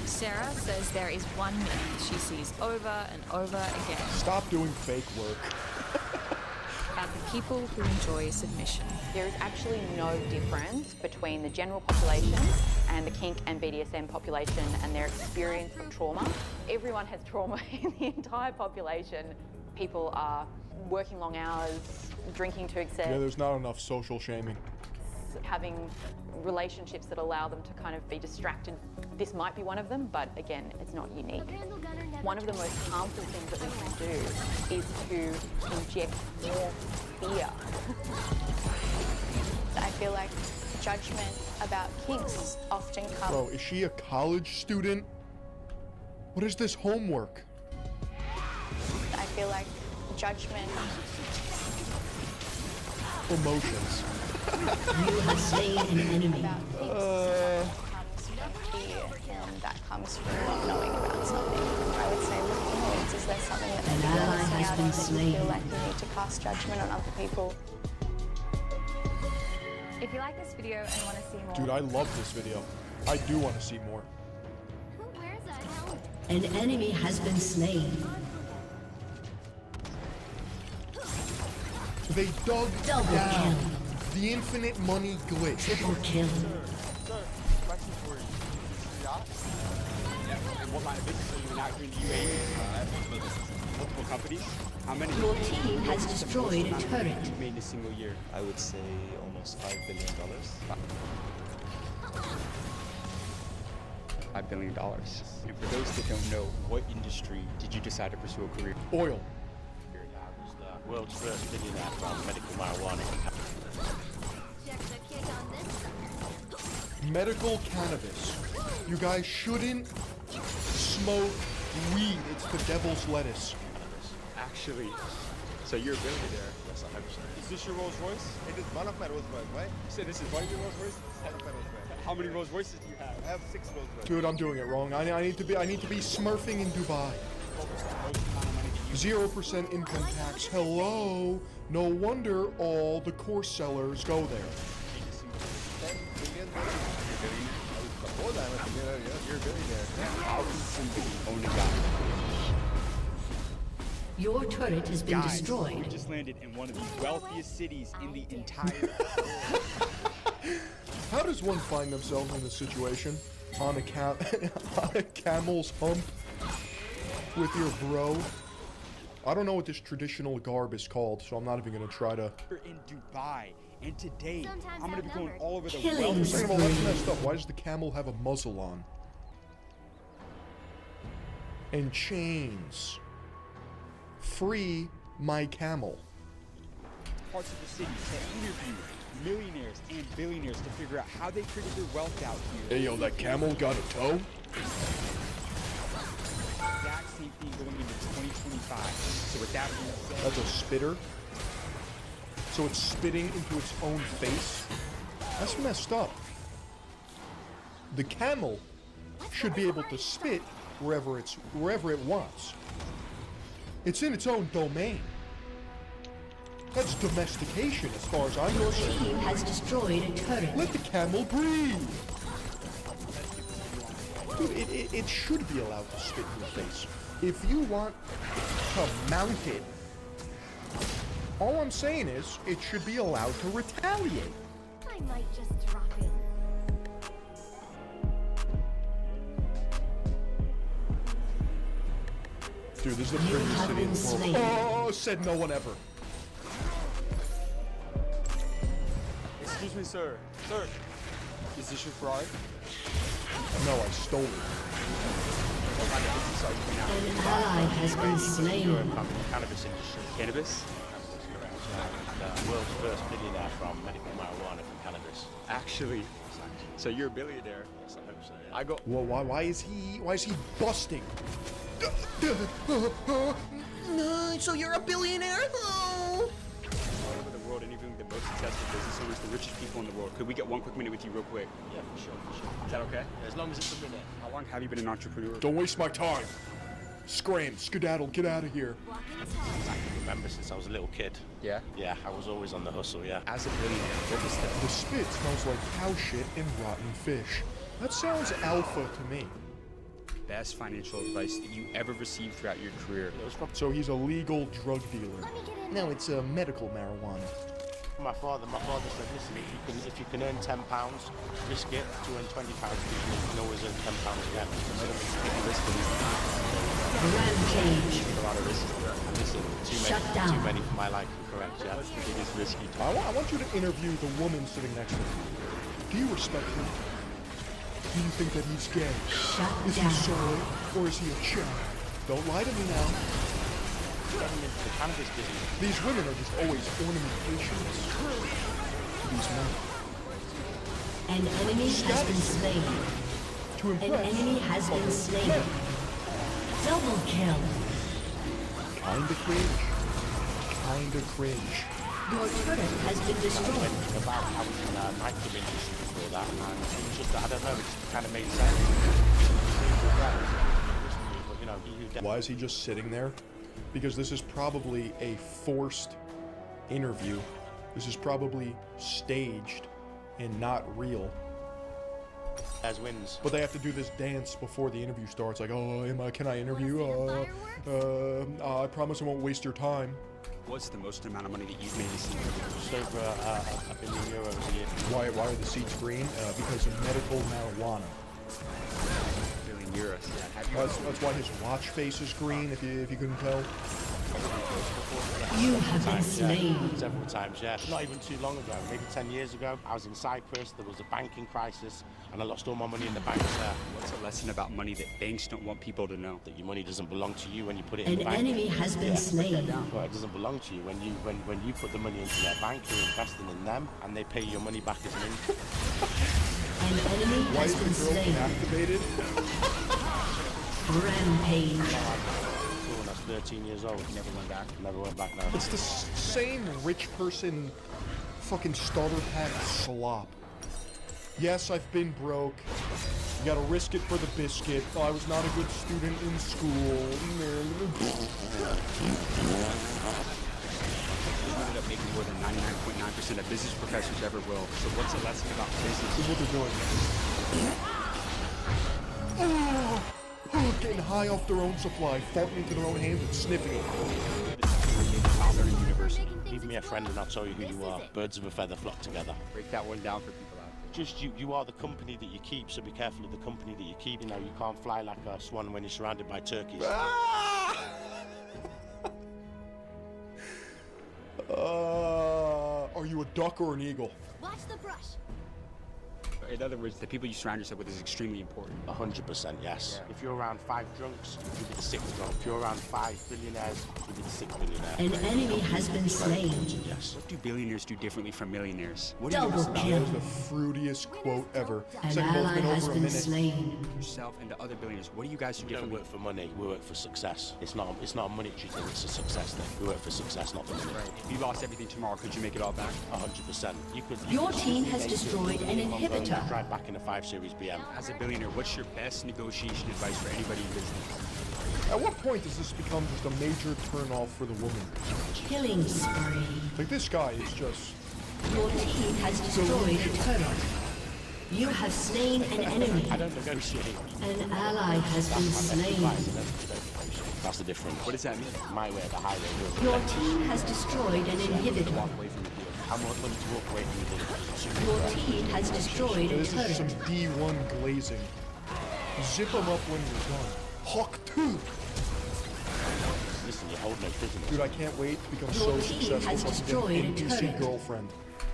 Sarah says there is one myth she sees over and over again. Stop doing fake work. About the people who enjoy submission. There is actually no difference between the general population and the kink and BDSM population and their experience of trauma. Everyone has trauma in the entire population. People are working long hours, drinking to excess. Yeah, there's not enough social shaming. Having relationships that allow them to kind of be distracted. This might be one of them, but again, it's not unique. One of the most harmful things that we can do is to inject more fear. I feel like judgment about kinks often comes. Bro, is she a college student? What is this homework? I feel like judgment. Emotions. You have slain an enemy. Comes from fear, and that comes from not knowing about something. I would say looking inwards, is there something that An maybe you're ally missing has out been on that you slain. feel like you need to cast judgment on other people? If you like this video and want to see more, Dude, I love this video. I do want to see more. Who wears a helmet? An enemy has been slain. They dug Double down kill. the infinite money glitch. Triple kill. Question for you. Yeah, and what line of business are you in out here in the UAE? Multiple companies. How many? Your team has destroyed a turret. You made in a single year. I would say almost $5 billion. $5 billion. And for those that don't know, what industry did you decide to pursue a career? Oil. I was the world's first billionaire from medical marijuana. Check the kick on this side. Medical cannabis. You guys shouldn't smoke weed. It's the devil's lettuce. Actually, so you're a billionaire. Yes, 100%. Is this your Rolls Royce? It is one of my Rolls Royce, right? You said this is one of your Rolls Royces? One of my Rolls Royce. How many Rolls Royces do you have? I have 6 Rolls Royce. Dude, I'm doing it wrong. I need to be smurfing in Dubai. 0% income tax. Hello. No wonder all the course sellers go there. Hold on, you're a billionaire. How can somebody own a yacht? Your turret has been Guys, destroyed. we just landed in one of the wealthiest cities in the entire world. How does one find themselves in this situation? On a on a camel's hump with your bro? I don't know what this traditional garb is called, so I'm not even gonna try to. We're in Dubai, and today I'm gonna be going all over the Killing world. Second of all, that's messed up. Why does the camel have a muzzle on? And chains. Free my camel. Parts of the city to interview millionaires and billionaires to figure out how they created their wealth out here. Hey yo, that camel got a toe? Exact same thing going into 2025. So with that being said, That's a spitter. So it's spitting into its own face? That's messed up. The camel should be able to spit wherever it wants. It's in its own domain. That's domestication as far as I'm Your concerned. team has destroyed a turret. Let the camel breathe! Dude, it should be allowed to spit in your face. If you want to mount it, all I'm saying is, it should be allowed to retaliate. I might just drop in. Dude, this is the prettiest city in the world. Oh, said no one ever. excuse me, sir. Sir, is this your Ferrari? No, I stole it. An ally has been slain. Cannabis industry. Cannabis? The world's first millionaire from medical marijuana from cannabis. Actually, so you're a billionaire. Yes, I hope so, yeah. I go. Well, why is he busting? So you're a billionaire? Oh. All over the world interviewing the most successful business owners, the richest people in the world. Could we get one quick minute with you real quick? Yeah, for sure. Is that okay? As long as it's a minute. How long have you been an entrepreneur? Don't waste my time. Scram, skedaddle, get out of here. I can remember since I was a little kid. Yeah? Yeah, I was always on the hustle, yeah. As a billionaire, what was that? The spit smells like cow shit and rotten fish. That sounds alpha to me. Best financial advice that you ever received throughout your career? So he's a legal drug dealer. No, it's a medical marijuana. My father said, listen, if you can earn £10, risk it to earn £20, you can always earn £10 again. Rampage. A lot of risks there. And listen, too many for my liking, correct? Yeah, that's the biggest risk you take. I want you to interview the woman sitting next to you. Do you respect him? Do you think that he's gay? Is he sorry, or is he a chick? Don't lie to me now. Getting into the cannabis business. These women are just always ornamentations to these men. An enemy has been slain. To An impress. enemy has been slain. Double kill. Kinda cringe. Kinda cringe. Your turret has been destroyed. About I was in the nightclub industry before that, and it was just, I don't know, it just kind of made sense. But, you know, Why is he just sitting there? Because this is probably a forced interview. This is probably staged and not real. As wins. But they have to do this dance before the interview starts. Like, oh, can I interview? I promise I won't waste your time. What's the most amount of money that you've made this year? Just over €1 billion a year. Why are the seats green? Because of medical marijuana. €1 billion. That's why his watch face is green, if you couldn't tell. You have been slain. Several times, yeah. Not even too long ago, maybe 10 years ago, I was in Cyprus, there was a banking crisis, and I lost all my money in the bank there. What's a lesson about money that banks don't want people to know? That your money doesn't belong to you when you put it in the An bank. enemy has been slain. Well, it doesn't belong to you. When you put the money into their bank, you're investing in them, and they pay your money back as an income. An enemy Why has is been the girl slain. activated? Rampage. When I was 13 years old. Never went back? Never went back, no. It's the same rich person fucking starter pack slop. Yes, I've been broke. You gotta risk it for the biscuit. Oh, I was not a good student in school. You've ended up making more than 99.9% of business professors ever will. So what's a lesson about business? This is what they're doing. getting high off their own supply, farting into their own hands and sniffing it. Give me a friend and I'll tell you who you are. Birds of a feather flock together. Break that one down for people out there. Just you are the company that you keep, so be careful of the company that you keep. You know, you can't fly like a swan when you're surrounded by turkeys. Are you a duck or an eagle? Watch the brush. In other words, the people you surround yourself with is extremely important. 100%, yes. If you're around 5 drunks, you'll be the 6th drunk. If you're around 5 billionaires, you'll be the 6th billionaire. An enemy has been slain. Yes. What do billionaires do differently from millionaires? What Double do you kill. That is the fruitiest quote ever. An Second ball's ally been has over a been minute. slain. yourself and the other billionaires? What do you guys do We don't differently? work for money, we work for success. It's not a monetary thing, it's a success thing. We work for success, not the money. Right. If you lost everything tomorrow, could you make it all back? 100%. Your team has destroyed an inhibitor. Drive back in a 5 Series BM. As a billionaire, what's your best negotiation advice for anybody in business? At what point does this become just a major turn-off for the woman? Killing spree. Like, this guy is just... Your team has destroyed a turret. You have slain an enemy. I don't negotiate. An ally has been slain. That's the difference. What does that mean? My way or the highway. Your team has destroyed an inhibitor. Walk away from the deal. I'm willing to walk away from the deal. Your team has destroyed a This is some turret. D1 glazing. Zip them up when you're done. Hawk 2! Listen, you hold no prisoners. Dude, I can't wait to become Your so team successful has so I destroyed can a get an NPC turret. girlfriend.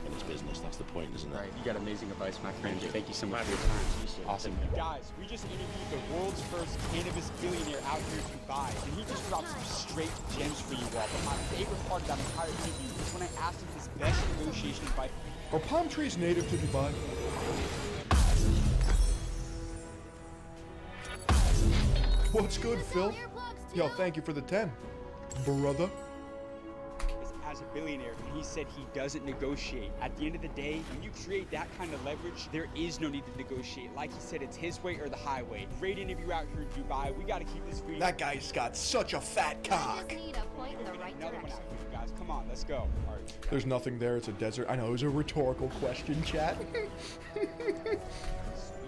And it's business, that's the point, isn't it? Right, you got amazing advice, my friend. Thank you so much for your time. Awesome. Guys, we just interviewed the world's first cannabis billionaire out here in Dubai, and he just dropped some straight gems for you all. But my favorite part of that entire interview was when I asked him his best negotiation advice. Are palm trees native to Dubai? What's good, Phil? Yo, thank you for the 10. Brother. As a billionaire, and he said he doesn't negotiate. At the end of the day, when you create that kind of leverage, there is no need to negotiate. Like he said, it's his way or the highway. Great interview out here in Dubai. We got to keep this video. That guy's got such a fat cock. Need a point in the right Another one direction. out here, guys. Come on, let's go. All right. There's nothing there, it's a desert. I know, it was a rhetorical question, chat. We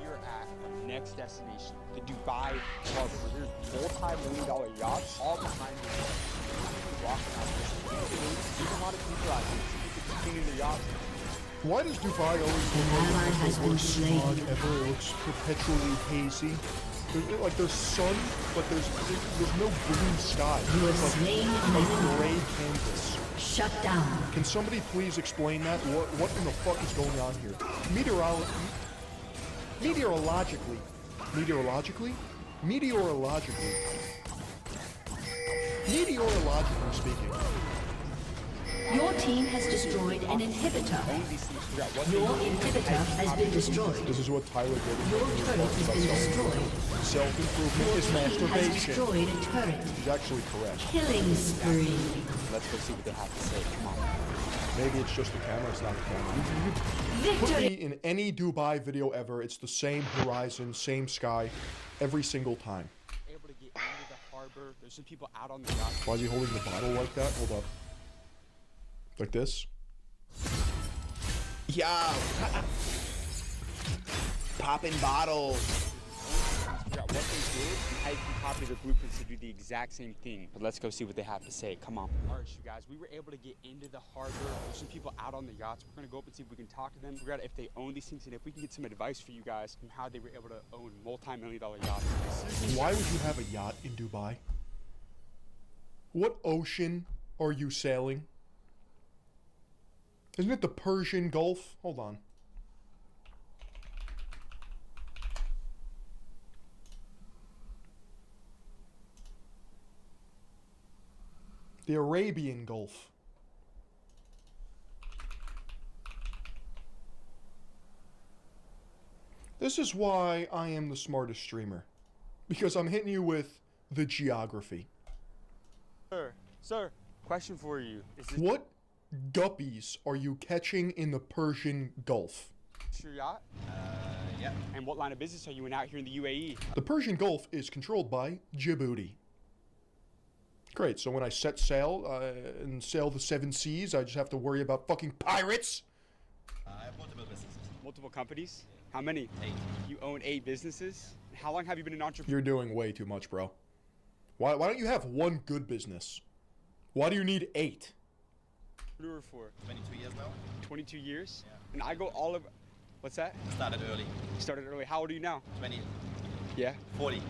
are at our next destination, the Dubai Harbor. There's multi-million-dollar yachts all behind us. Walking out there. There's a lot of people out here. People cleaning their yachts. Why does Dubai always look ally like has the been worst slain. smog ever? It looks perpetually hazy. Like there's sun, but there's no blue sky. You have It's slain an like enemy. a gray canvas. Shut down. Can somebody please explain that? What in the fuck is going on here? Meteorologically speaking. Your team has destroyed an inhibitor. Your inhibitor has been destroyed. This is what Tyler did. Your turret has been destroyed. Self-improvement Your is team has masturbation. destroyed a turret. He's actually correct. Killing spree. Let's go see what they have to say. Come on. Maybe it's just the camera, it's not the camera. You put me in any Dubai video ever, it's the same horizon, same sky, every single time. Able to get into the harbor. There's some people out on the yacht. Why is he holding the bottle like that? Hold up. Like this? Yeah. Popping bottles. Figure out what they do and how you can copy the blueprints to do the exact same thing. But let's go see what they have to say. Come on. All right, you guys, we were able to get into the harbor. There's some people out on the yachts. We're gonna go up and see if we can talk to them, figure out if they own these things, and if we can get some advice for you guys on how they were able to own multi-million-dollar yachts. Why would you have a yacht in Dubai? What ocean are you sailing? Isn't it the Persian Gulf? Hold on. The Arabian Gulf. This is why I am the smartest streamer. Because I'm hitting you with the geography. Sir, question for you. Is this What guppies are you catching in the Persian Gulf? your yacht? Yeah. And what line of business are you in out here in the UAE? The Persian Gulf is controlled by Djibouti. Great, so when I set sail and sail the 7 seas, I just have to worry about fucking pirates? I have multiple businesses. Multiple companies? How many? 8. You own 8 businesses? How long have you been an entrepreneur? You're doing way too much, bro. Why don't you have one good business? Why do you need 8? For 22 years now. 22 years? Yeah. And I go all of... What's that? Started early. Started early. How old are you now? 20. Yeah? 40.